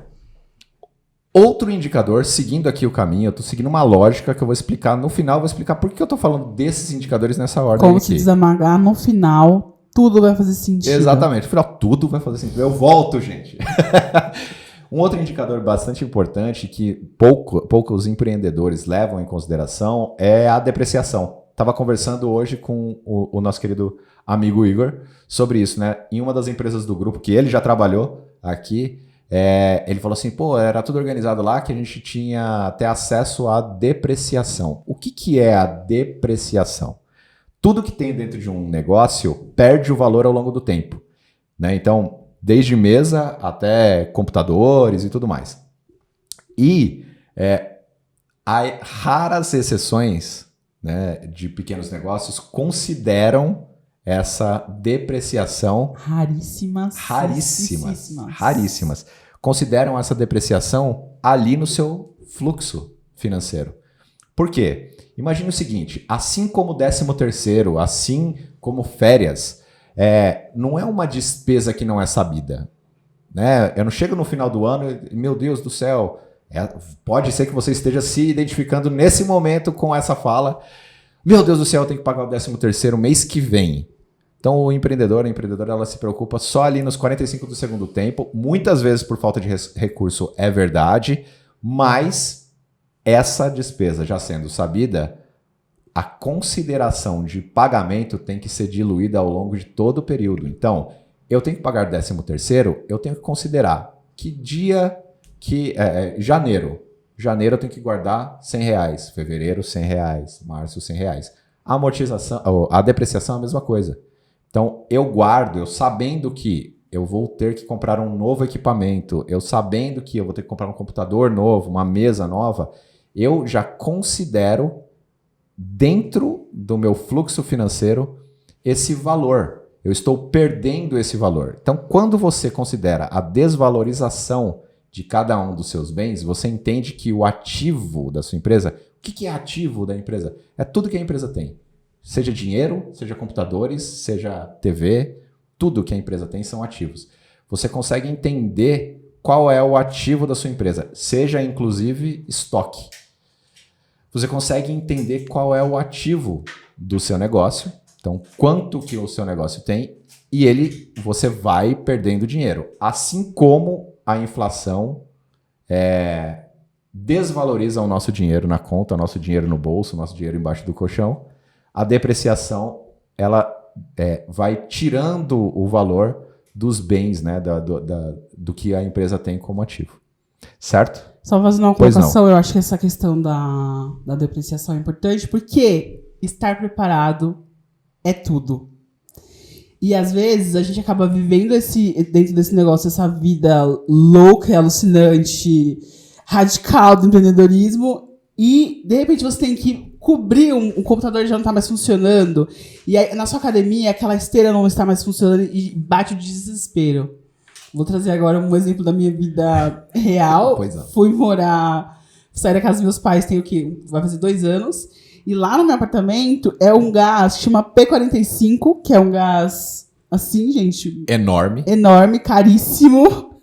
outro indicador, seguindo aqui o caminho, eu estou seguindo uma lógica que eu vou explicar no final, vou explicar por que eu estou falando desses indicadores nessa ordem. Como se desamargar no final... Tudo vai fazer sentido. Exatamente. No final, tudo vai fazer sentido. Eu volto, gente. Um outro indicador bastante importante que poucos empreendedores levam em consideração é a depreciação. Estava conversando hoje com o nosso querido amigo Igor sobre isso, né? Em uma das empresas do grupo que ele já trabalhou aqui, Ele falou assim, pô, era tudo organizado lá que a gente tinha até acesso à depreciação. O que é a depreciação? Tudo que tem dentro de um negócio perde o valor ao longo do tempo, né? Então, desde mesa até computadores e tudo mais. E há raras exceções, né, de pequenos negócios consideram essa depreciação raríssimas. Consideram essa depreciação ali no seu fluxo financeiro. Por quê? Imagine o seguinte, assim como o 13º, assim como férias, não é uma despesa que não é sabida, né? Eu não chego no final do ano e, meu Deus do céu, pode ser que você esteja se identificando nesse momento com essa fala, meu Deus do céu, eu tenho que pagar o 13º mês que vem. Então o empreendedor, a empreendedora, ela se preocupa só ali nos 45 do segundo tempo, muitas vezes por falta de recurso, é verdade, mas essa despesa já sendo sabida, a consideração de pagamento tem que ser diluída ao longo de todo o período. Então, eu tenho que pagar 13º, eu tenho que considerar que dia que... janeiro. Janeiro eu tenho que guardar R$100. Fevereiro, R$100. Março, R$100. A amortização, a depreciação é a mesma coisa. Então, eu guardo, eu sabendo que eu vou ter que comprar um novo equipamento, eu sabendo que eu vou ter que comprar um computador novo, uma mesa nova, eu já considero dentro do meu fluxo financeiro esse valor. Eu estou perdendo esse valor. Então, quando você considera a desvalorização de cada um dos seus bens, você entende que o ativo da sua empresa... O que é ativo da empresa? É tudo que a empresa tem. Seja dinheiro, seja computadores, seja TV, tudo que a empresa tem são ativos. Você consegue entender qual é o ativo da sua empresa, seja inclusive estoque. Você consegue entender qual é o ativo do seu negócio, então quanto que o seu negócio tem, e você vai perdendo dinheiro. Assim como a inflação desvaloriza o nosso dinheiro na conta, o nosso dinheiro no bolso, o nosso dinheiro embaixo do colchão, a depreciação ela vai tirando o valor dos bens, né, do que a empresa tem como ativo. Certo? Só fazendo uma colocação, eu acho que essa questão da depreciação é importante, porque estar preparado é tudo. E às vezes a gente acaba vivendo dentro desse negócio, essa vida louca e alucinante, radical do empreendedorismo, e de repente você tem que cobrir um computador já não está mais funcionando, e aí, na sua academia aquela esteira não está mais funcionando e bate o desespero. Vou trazer agora um exemplo da minha vida real. Fui saí da casa dos meus pais, tem o quê? Vai fazer 2 anos. E lá no meu apartamento é um gás que chama P45, que é um gás assim, gente. Enorme, caríssimo.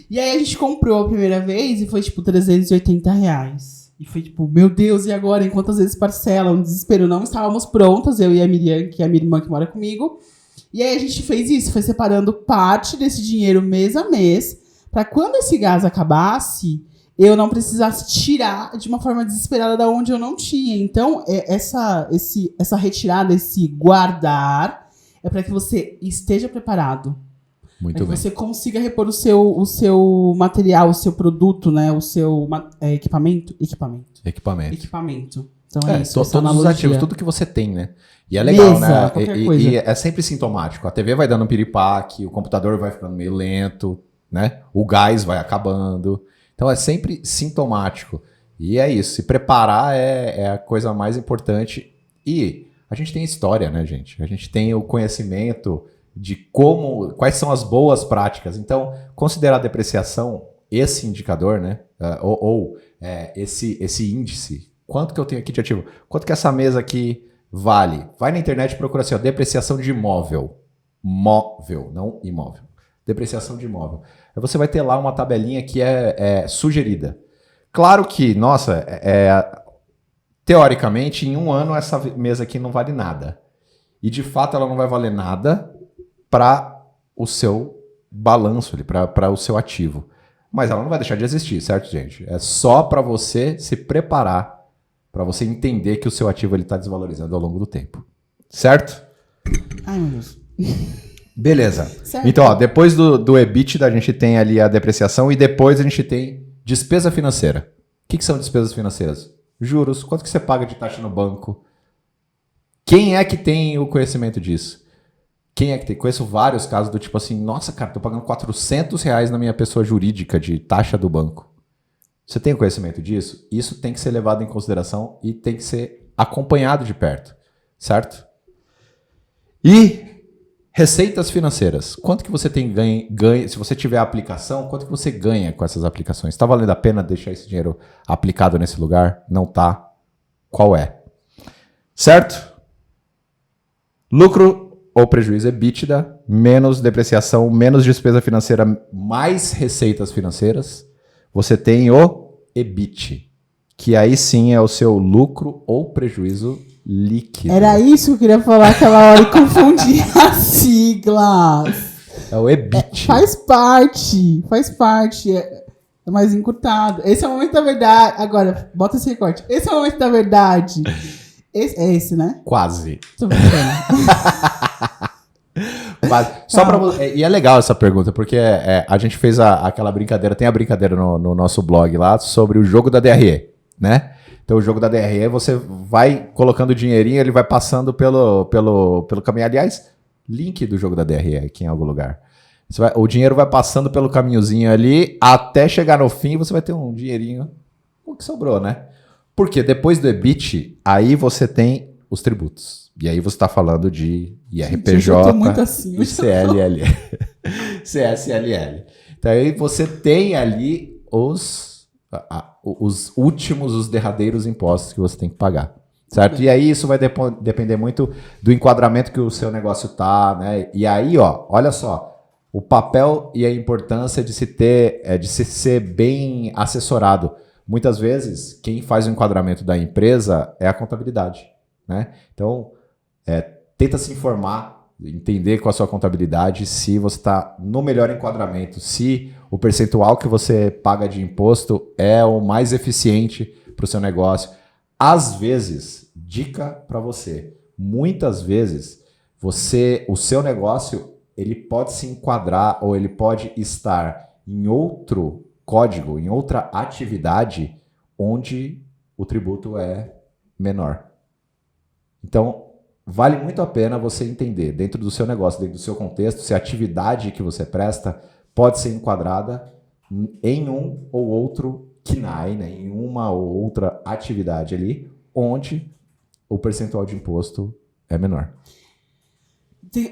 E aí a gente comprou a primeira vez e foi tipo R$380. E foi tipo, meu Deus, e agora? Em quantas vezes parcela? Um desespero. Não estávamos prontas, eu e a Miriam, que é a minha irmã que mora comigo. E aí a gente fez isso, foi separando parte desse dinheiro mês a mês, para quando esse gás acabasse, eu não precisasse tirar de uma forma desesperada da onde eu não tinha. Então, essa retirada, esse guardar, é para que você esteja preparado. Muito bem. Que você consiga repor o seu material, o seu produto, né? O seu equipamento. Então isso. Todos os ativos, tudo que você tem, né? E é legal, mesa, né? E é sempre sintomático. A TV vai dando um piripaque, o computador vai ficando meio lento, né? O gás vai acabando. Então é sempre sintomático. E é isso. Se preparar é a coisa mais importante. E a gente tem história, né, gente? A gente tem o conhecimento de quais são as boas práticas. Então, considerar a depreciação, esse indicador, né? Esse índice. Quanto que eu tenho aqui de ativo? Quanto que essa mesa aqui vale? Vai na internet e procura assim, ó, depreciação de imóvel. Móvel, não imóvel. Depreciação de imóvel. Aí você vai ter lá uma tabelinha que é sugerida. Claro que, nossa, teoricamente, em um ano essa mesa aqui não vale nada. E de fato ela não vai valer nada para o seu balanço, para o seu ativo. Mas ela não vai deixar de existir, certo, gente? É só para você se preparar, para você entender que o seu ativo está desvalorizando ao longo do tempo. Certo? Ai, meu Deus. Beleza. Certo. Então, ó, depois do EBITDA, a gente tem ali a depreciação e depois a gente tem despesa financeira. O que são despesas financeiras? Juros, quanto que você paga de taxa no banco? Quem é que tem o conhecimento disso? Quem é que tem? Conheço vários casos do tipo assim, nossa, cara, tô pagando R$400 na minha pessoa jurídica de taxa do banco. Você tem conhecimento disso? Isso tem que ser levado em consideração e tem que ser acompanhado de perto, certo? E receitas financeiras. Quanto que você tem ganho? Se você tiver aplicação, quanto que você ganha com essas aplicações? Está valendo a pena deixar esse dinheiro aplicado nesse lugar? Não tá? Qual é? Certo? Lucro ou prejuízo EBITDA, menos depreciação, menos despesa financeira, mais receitas financeiras. Você tem o EBIT, que aí sim é o seu lucro ou prejuízo líquido. Era isso que eu queria falar aquela hora e confundir as siglas. É o EBIT. Faz parte. É mais encurtado. Esse é o momento da verdade. Agora, bota esse recorte. Esse é o momento da verdade. É esse, né? Quase. Tô brincando. Só pra você, e é legal essa pergunta, porque a gente fez aquela brincadeira, tem a brincadeira no nosso blog lá sobre o jogo da DRE, né? Então o jogo da DRE, você vai colocando dinheirinho, ele vai passando pelo caminho. Aliás, link do jogo da DRE aqui em algum lugar. O dinheiro vai passando pelo caminhozinho ali, até chegar no fim, você vai ter um dinheirinho, o que sobrou, né? Porque depois do EBIT, aí você tem os tributos. E aí você está falando de IRPJ, assim, e CLL, CSLL. Então aí você tem ali os últimos, os derradeiros impostos que você tem que pagar. Certo? E aí isso vai depender muito do enquadramento que o seu negócio tá, né? E aí, ó, olha só, o papel e a importância de se ser bem assessorado. Muitas vezes, quem faz o enquadramento da empresa é a contabilidade, né? Então, tenta se informar, entender com a sua contabilidade se você está no melhor enquadramento, se o percentual que você paga de imposto é o mais eficiente para o seu negócio. Às vezes, dica para você, muitas vezes o seu negócio ele pode se enquadrar ou ele pode estar em outro código, em outra atividade onde o tributo é menor. Então, vale muito a pena você entender dentro do seu negócio, dentro do seu contexto, se a atividade que você presta pode ser enquadrada em um ou outro KNAI, né? Em uma ou outra atividade ali, onde o percentual de imposto é menor.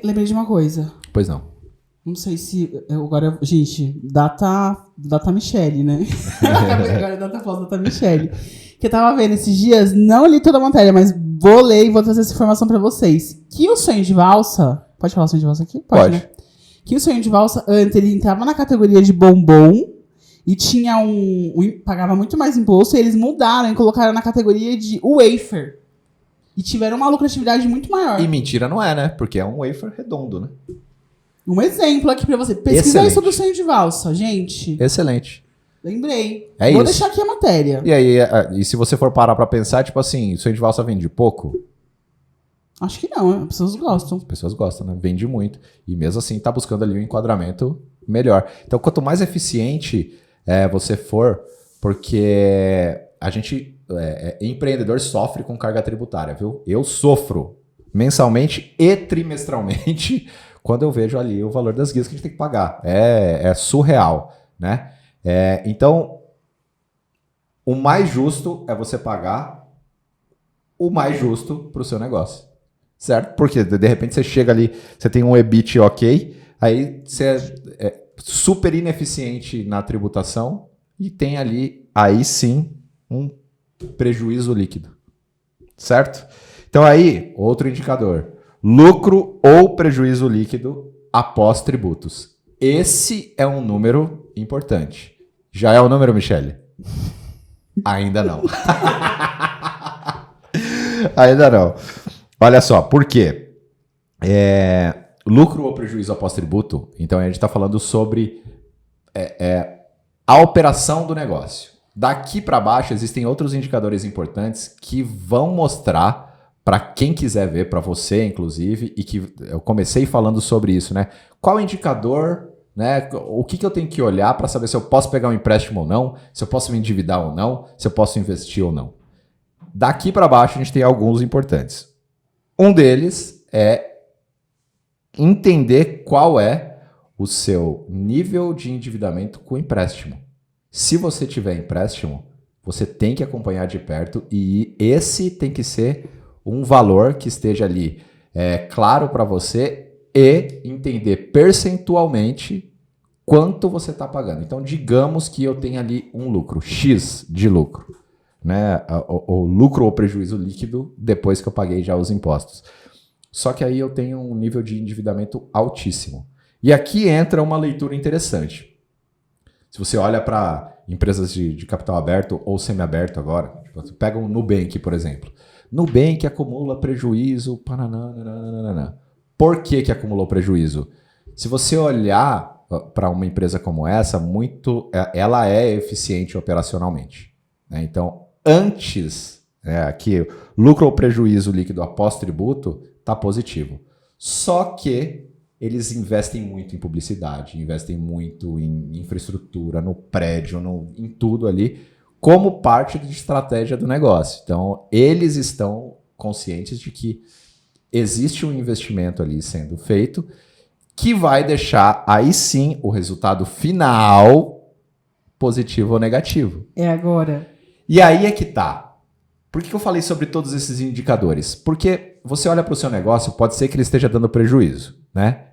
Lembrei de uma coisa. Pois não. Não sei se... Agora, gente, data Michele, né? Agora data pós data Michele. Que eu tava vendo esses dias, não li toda a matéria, mas vou ler e vou trazer essa informação pra vocês. Que o sonho de valsa... Pode falar sonho de valsa aqui? Pode. Né? Que o sonho de valsa, antes, ele entrava na categoria de bombom e tinha pagava muito mais imposto, e eles mudaram e colocaram na categoria de wafer. E tiveram uma lucratividade muito maior. E mentira não é, né? Porque é um wafer redondo, né? Um exemplo aqui pra você. Pesquisa aí sobre o sonho de valsa, gente. Excelente. Lembrei. É Vou isso. deixar aqui a matéria. E aí, e se você for parar pra pensar, tipo assim, o sonho de valsa vende pouco? Acho que não, as pessoas gostam. As pessoas gostam, né? Vende muito. E mesmo assim, tá buscando ali um enquadramento melhor. Então, quanto mais eficiente você for, porque a gente, empreendedor, sofre com carga tributária, viu? Eu sofro mensalmente e trimestralmente quando eu vejo ali o valor das guias que a gente tem que pagar. É surreal, né? Então, o mais justo é você pagar o mais justo para o seu negócio, certo? Porque de repente você chega ali, você tem um EBIT ok, aí você é super ineficiente na tributação e tem ali, aí sim, um prejuízo líquido, certo? Então aí, outro indicador, lucro ou prejuízo líquido após tributos. Esse é um número importante. Já é o número, Michele? Ainda não. Ainda não. Olha só, por quê? Lucro ou prejuízo após tributo, então a gente está falando sobre a operação do negócio. Daqui para baixo existem outros indicadores importantes que vão mostrar para quem quiser ver, para você inclusive, e que eu comecei falando sobre isso, né? Qual indicador, né? O que eu tenho que olhar para saber se eu posso pegar um empréstimo ou não, se eu posso me endividar ou não, se eu posso investir ou não. Daqui para baixo a gente tem alguns importantes. Um deles é entender qual é o seu nível de endividamento com empréstimo. Se você tiver empréstimo, você tem que acompanhar de perto e esse tem que ser um valor que esteja ali claro para você e entender percentualmente quanto você está pagando. Então, digamos que eu tenha ali um lucro, X de lucro, né? O lucro ou prejuízo líquido depois que eu paguei já os impostos. Só que aí eu tenho um nível de endividamento altíssimo. E aqui entra uma leitura interessante. Se você olha para empresas de capital aberto ou semiaberto agora, você pega um Nubank, por exemplo. Nubank acumula prejuízo. Por que acumulou prejuízo? Se você olhar para uma empresa como essa, ela é eficiente operacionalmente. Né? Então, antes, aqui, lucro ou prejuízo líquido após tributo está positivo. Só que eles investem muito em publicidade, investem muito em infraestrutura, no prédio, em tudo ali, como parte de estratégia do negócio. Então, eles estão conscientes de que existe um investimento ali sendo feito que vai deixar, aí sim, o resultado final positivo ou negativo. É agora. E aí é que tá. Por que eu falei sobre todos esses indicadores? Porque você olha para o seu negócio, pode ser que ele esteja dando prejuízo, né?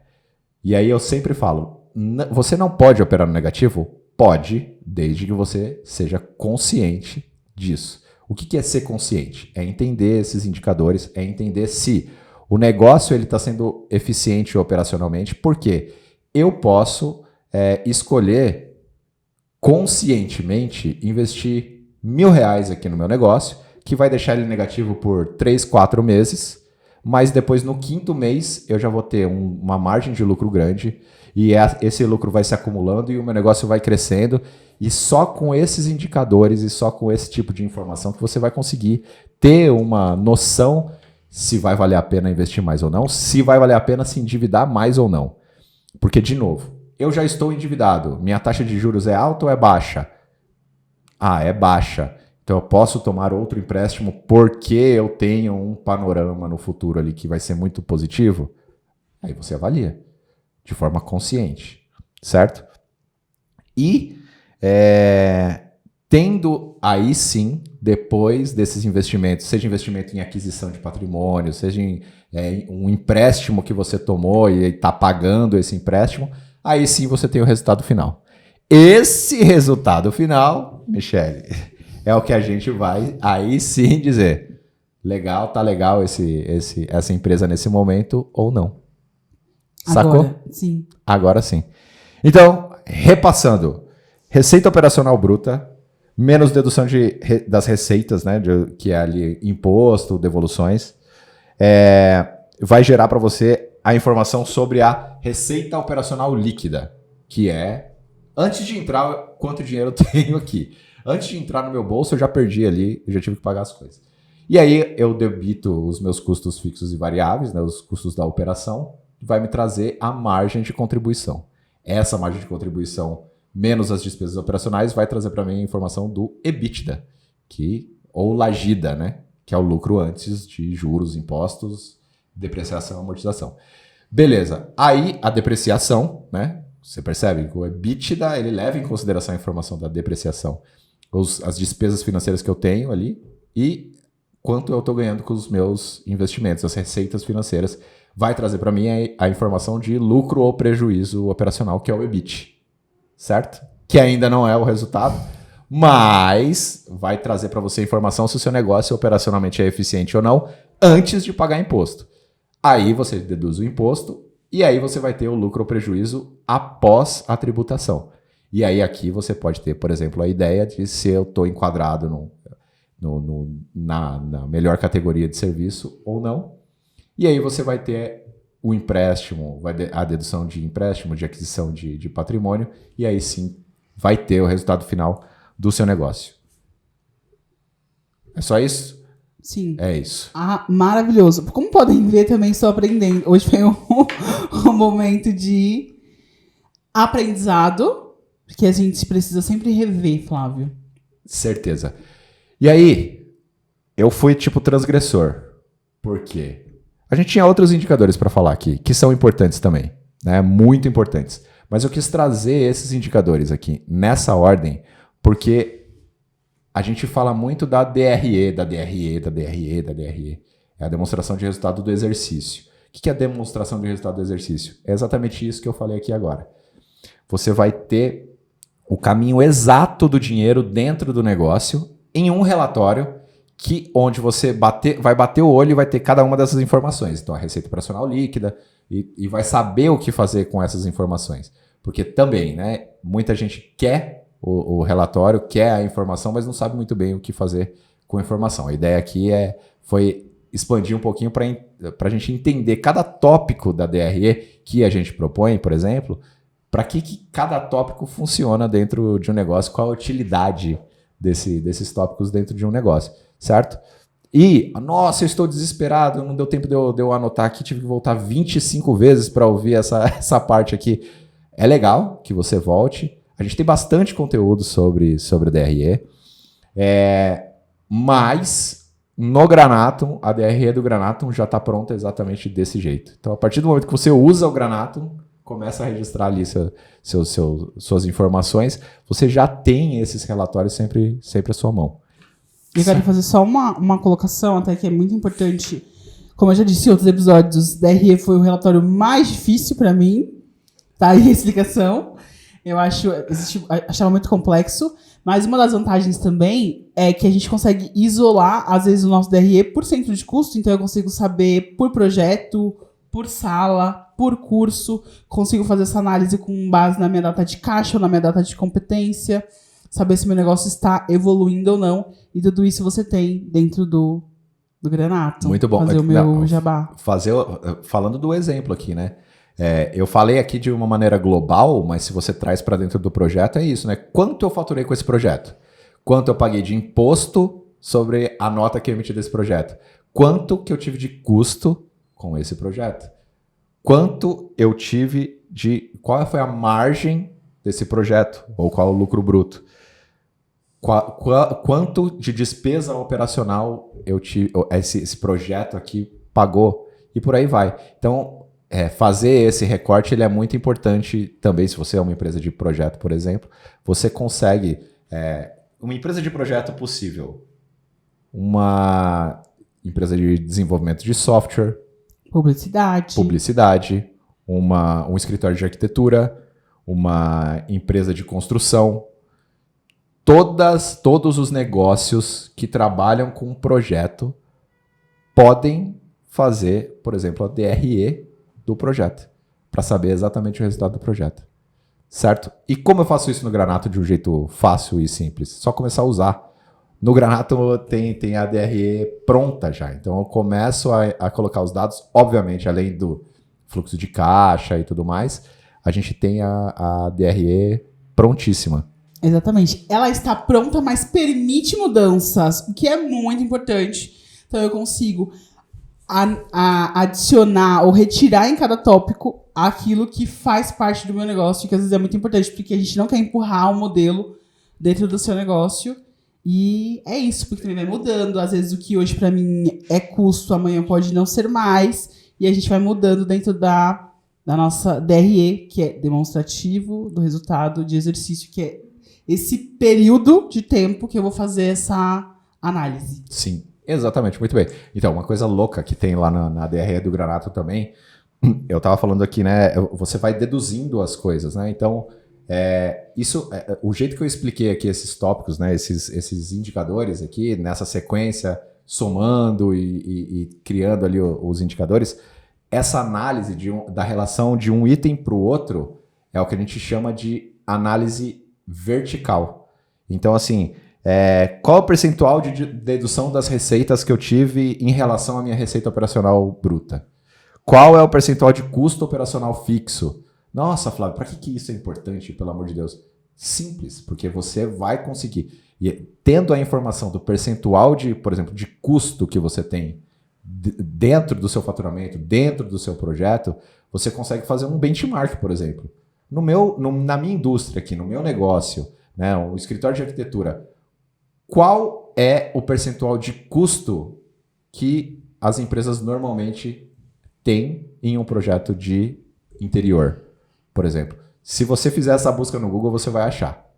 E aí eu sempre falo, você não pode operar no negativo? Pode, desde que você seja consciente disso. O que é ser consciente? É entender esses indicadores, é entender se o negócio está sendo eficiente operacionalmente, porque eu posso escolher conscientemente investir R$1.000 aqui no meu negócio, que vai deixar ele negativo por 3, 4 meses, mas depois no 5º mês eu já vou ter uma margem de lucro grande e esse lucro vai se acumulando e o meu negócio vai crescendo e só com esses indicadores e só com esse tipo de informação que você vai conseguir ter uma noção se vai valer a pena investir mais ou não, se vai valer a pena se endividar mais ou não. Porque, de novo, eu já estou endividado, minha taxa de juros é alta ou é baixa? Ah, é baixa. Então eu posso tomar outro empréstimo porque eu tenho um panorama no futuro ali que vai ser muito positivo? Aí você avalia de forma consciente, certo? E tendo aí sim, depois desses investimentos, seja investimento em aquisição de patrimônio, seja em um empréstimo que você tomou e está pagando esse empréstimo, aí sim você tem o resultado final. Esse resultado final, Michele, é o que a gente vai aí sim dizer, tá legal essa empresa nesse momento ou não. Sacou? Agora, sim. Agora sim. Então, repassando, receita operacional bruta, menos dedução das receitas, né, que é ali imposto, devoluções, vai gerar para você a informação sobre a receita operacional líquida, que é, antes de entrar, quanto dinheiro eu tenho aqui. Antes de entrar no meu bolso, eu já perdi ali, eu já tive que pagar as coisas. E aí eu debito os meus custos fixos e variáveis, né, os custos da operação, vai me trazer a margem de contribuição. Essa margem de contribuição, menos as despesas operacionais, vai trazer para mim a informação do EBITDA, ou LAGIDA, né, que é o lucro antes de juros, impostos, depreciação e amortização. Beleza, aí a depreciação, né, você percebe que o EBITDA ele leva em consideração a informação da depreciação, as despesas financeiras que eu tenho ali e quanto eu estou ganhando com os meus investimentos, as receitas financeiras, vai trazer para mim a informação de lucro ou prejuízo operacional, que é o EBIT, certo? Que ainda não é o resultado, mas vai trazer para você a informação se o seu negócio operacionalmente é eficiente ou não, antes de pagar imposto. Aí você deduz o imposto e aí você vai ter o lucro ou prejuízo após a tributação. E aí aqui você pode ter, por exemplo, a ideia de se eu estou enquadrado na melhor categoria de serviço ou não. E aí você vai ter o empréstimo, a dedução de empréstimo, de aquisição de patrimônio, e aí sim vai ter o resultado final do seu negócio. É só isso? Sim. É isso. Maravilhoso. Como podem ver, também estou aprendendo. Hoje foi um momento de aprendizado, que a gente precisa sempre rever, Flávio. Certeza. E aí, eu fui tipo transgressor. Por quê? A gente tinha outros indicadores para falar aqui, que são importantes também, né? Muito importantes. Mas eu quis trazer esses indicadores aqui, nessa ordem, porque a gente fala muito da DRE. É a demonstração de resultado do exercício. O que é a demonstração de resultado do exercício? É exatamente isso que eu falei aqui agora. Você vai ter o caminho exato do dinheiro dentro do negócio em um relatório onde você vai bater o olho e vai ter cada uma dessas informações. Então, a receita operacional líquida e vai saber o que fazer com essas informações. Porque também, né, muita gente quer o relatório, quer a informação, mas não sabe muito bem o que fazer com a informação. A ideia aqui foi expandir um pouquinho para a gente entender cada tópico da DRE que a gente propõe, por exemplo, para que cada tópico funciona dentro de um negócio, qual a utilidade desses tópicos dentro de um negócio, certo? E, nossa, eu estou desesperado, não deu tempo de eu anotar aqui, tive que voltar 25 vezes para ouvir essa parte aqui. É legal que você volte. A gente tem bastante conteúdo sobre o DRE, mas no Granatum, a DRE do Granatum já está pronta exatamente desse jeito. Então, a partir do momento que você usa o Granatum, começa a registrar ali suas informações, você já tem esses relatórios sempre à sua mão. Eu quero fazer só uma colocação, até que é muito importante. Como eu já disse em outros episódios, DRE foi o relatório mais difícil para mim. Tá aí a explicação. Eu achava muito complexo, mas uma das vantagens também é que a gente consegue isolar, às vezes, o nosso DRE por centro de custo, então eu consigo saber por projeto, por sala, por curso, consigo fazer essa análise com base na minha data de caixa ou na minha data de competência, saber se meu negócio está evoluindo ou não, e tudo isso você tem dentro do Granatum. Muito bom. Fazer o meu jabá. Falando do exemplo aqui, né? Eu falei aqui de uma maneira global, mas se você traz para dentro do projeto, é isso, né? Quanto eu faturei com esse projeto? Quanto eu paguei de imposto sobre a nota que eu emiti desse projeto? Quanto que eu tive de custo com esse projeto? Quanto eu tive qual foi a margem desse projeto? Ou qual o lucro bruto? Quanto de despesa operacional esse projeto aqui pagou? E por aí vai. Então, fazer esse recorte ele é muito importante também, se você é uma empresa de projeto, por exemplo, você consegue... uma empresa de projeto possível, uma empresa de desenvolvimento de software, publicidade, um escritório de arquitetura, uma empresa de construção, todos os negócios que trabalham com um projeto podem fazer, por exemplo, a DRE do projeto, para saber exatamente o resultado do projeto. Certo? E como eu faço isso no Granatum de um jeito fácil e simples? Só começar a usar. No Granatum tem a DRE pronta já. Então eu começo a colocar os dados, obviamente, além do fluxo de caixa e tudo mais, a gente tem a DRE prontíssima. Exatamente. Ela está pronta, mas permite mudanças, o que é muito importante. Então eu consigo adicionar ou retirar em cada tópico aquilo que faz parte do meu negócio, que às vezes é muito importante, porque a gente não quer empurrar um modelo dentro do seu negócio. E é isso, porque também vai mudando. Às vezes o que hoje para mim é custo, amanhã pode não ser mais. E a gente vai mudando dentro da nossa DRE, que é demonstrativo do resultado de exercício, que é esse período de tempo que eu vou fazer essa análise. Sim, exatamente, muito bem. Então, uma coisa louca que tem lá na DRE do Granatum também, eu estava falando aqui, né? Você vai deduzindo as coisas, né? Então, o jeito que eu expliquei aqui esses tópicos, né? Esses indicadores aqui, nessa sequência, somando e criando ali os indicadores, essa análise da relação de um item para o outro é o que a gente chama de análise vertical. Então, assim, qual é o percentual de dedução das receitas que eu tive em relação à minha receita operacional bruta? Qual é o percentual de custo operacional fixo? Nossa, Flávio, para que isso é importante, pelo amor de Deus? simples, porque você vai conseguir. E tendo a informação do percentual de, por exemplo, de custo que você tem dentro do seu faturamento, dentro do seu projeto, você consegue fazer um benchmark, por exemplo. Na minha indústria aqui, no meu negócio, né, o escritório de arquitetura, qual é o percentual de custo que as empresas normalmente têm em um projeto de interior, por exemplo? Se você fizer essa busca no Google, você vai achar.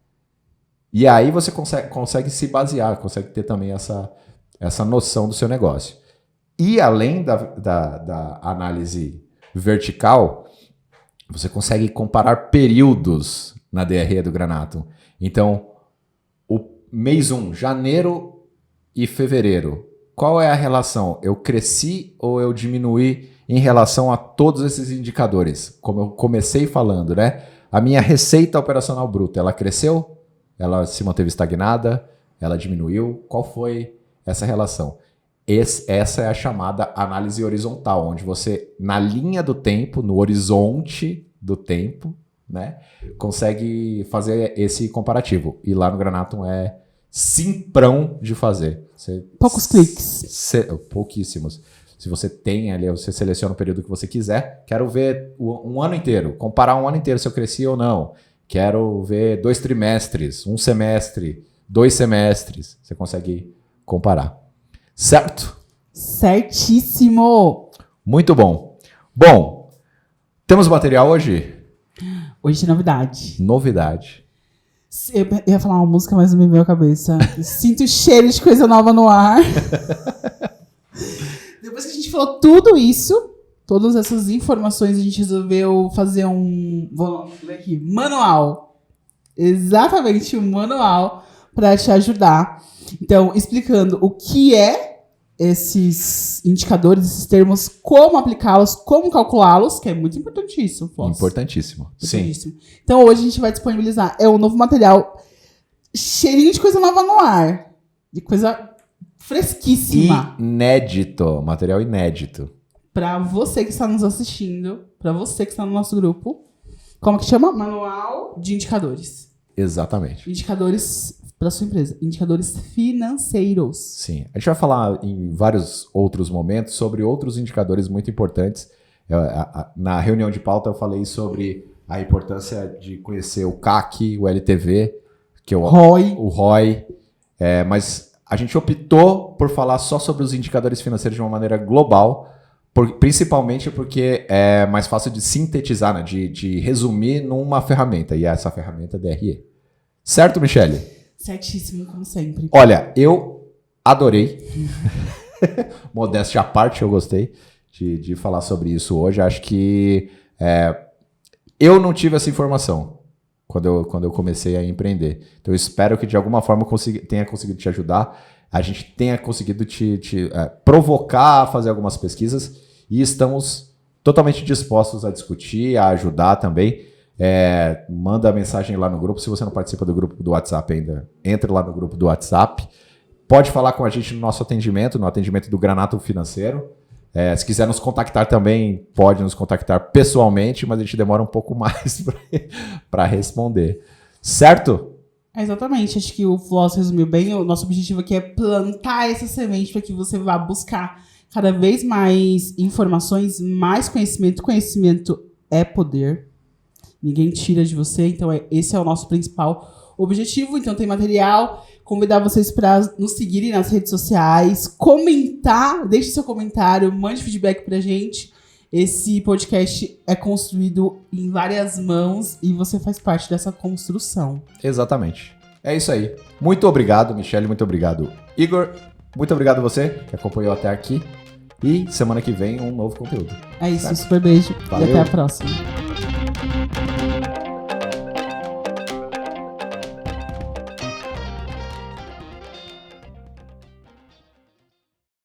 E aí você consegue se basear, consegue ter também essa noção do seu negócio. E além da análise vertical, você consegue comparar períodos na DRE do Granatum. Então, o mês 1, janeiro e fevereiro, qual é a relação? Eu cresci ou eu diminuí em relação a todos esses indicadores? Como eu comecei falando, né? A minha receita operacional bruta, ela cresceu? Ela se manteve estagnada? Ela diminuiu? Qual foi essa relação? Essa é a chamada análise horizontal, onde você, na linha do tempo, no horizonte do tempo, né, consegue fazer esse comparativo. E lá no Granatum é simprão de fazer. Poucos cliques. Pouquíssimos. Se você tem ali, você seleciona o período que você quiser. Quero ver um ano inteiro, comparar um ano inteiro se eu cresci ou não. Quero ver 2 trimestres, 1 semestre, 2 semestres. Você consegue comparar. Certo? Certíssimo! Muito bom. Bom, temos material hoje? Hoje tem novidade. Novidade. Eu ia falar uma música, mas não me veio à cabeça. Sinto cheiro de coisa nova no ar. Depois que a gente falou tudo isso, todas essas informações, a gente resolveu fazer vou ver aqui, manual. Exatamente, um manual para te ajudar. Então, explicando o que é esses indicadores, esses termos, como aplicá-los, como calculá-los, que é muito importante isso, Floss. Importantíssimo. Sim. Então, hoje a gente vai disponibilizar um novo material cheirinho de coisa nova no ar. De coisa fresquíssima. Inédito. Material inédito. Para você que está nos assistindo, para você que está no nosso grupo, como que chama? Manual de indicadores. Exatamente. Indicadores para sua empresa. Indicadores financeiros. Sim. A gente vai falar em vários outros momentos sobre outros indicadores muito importantes. Na reunião de pauta eu falei sobre a importância de conhecer o CAC, o LTV, que é o ROI. Mas a gente optou por falar só sobre os indicadores financeiros de uma maneira global, principalmente porque é mais fácil de sintetizar, né? de resumir numa ferramenta. E essa ferramenta é DRE. Certo, Michele? Certíssimo, como sempre. Olha, eu adorei. Modéstia à parte, eu gostei de falar sobre isso hoje. Acho que eu não tive essa informação quando eu comecei a empreender. Então, eu espero que de alguma forma tenha conseguido te ajudar. A gente tenha conseguido te provocar a fazer algumas pesquisas e estamos totalmente dispostos a discutir, a ajudar também. Manda mensagem lá no grupo. Se você não participa do grupo do WhatsApp ainda, entre lá no grupo do WhatsApp. Pode falar com a gente no nosso atendimento, no atendimento do Granatum Financeiro. Se quiser nos contactar também, pode nos contactar pessoalmente, mas a gente demora um pouco mais para responder. Certo? Exatamente. Acho que o Floss resumiu bem. O nosso objetivo aqui é plantar essa semente para que você vá buscar cada vez mais informações, mais conhecimento. Conhecimento é poder. Ninguém tira de você. Então, esse é o nosso principal objetivo. Então, tem material. Convidar vocês para nos seguirem nas redes sociais. Comentar. Deixe seu comentário. Mande feedback pra gente. Esse podcast é construído em várias mãos e você faz parte dessa construção. Exatamente. É isso aí. Muito obrigado, Michele. Muito obrigado, Igor. Muito obrigado a você que acompanhou até aqui. E semana que vem um novo conteúdo. É isso. Certo? Super beijo. Valeu. E até a próxima.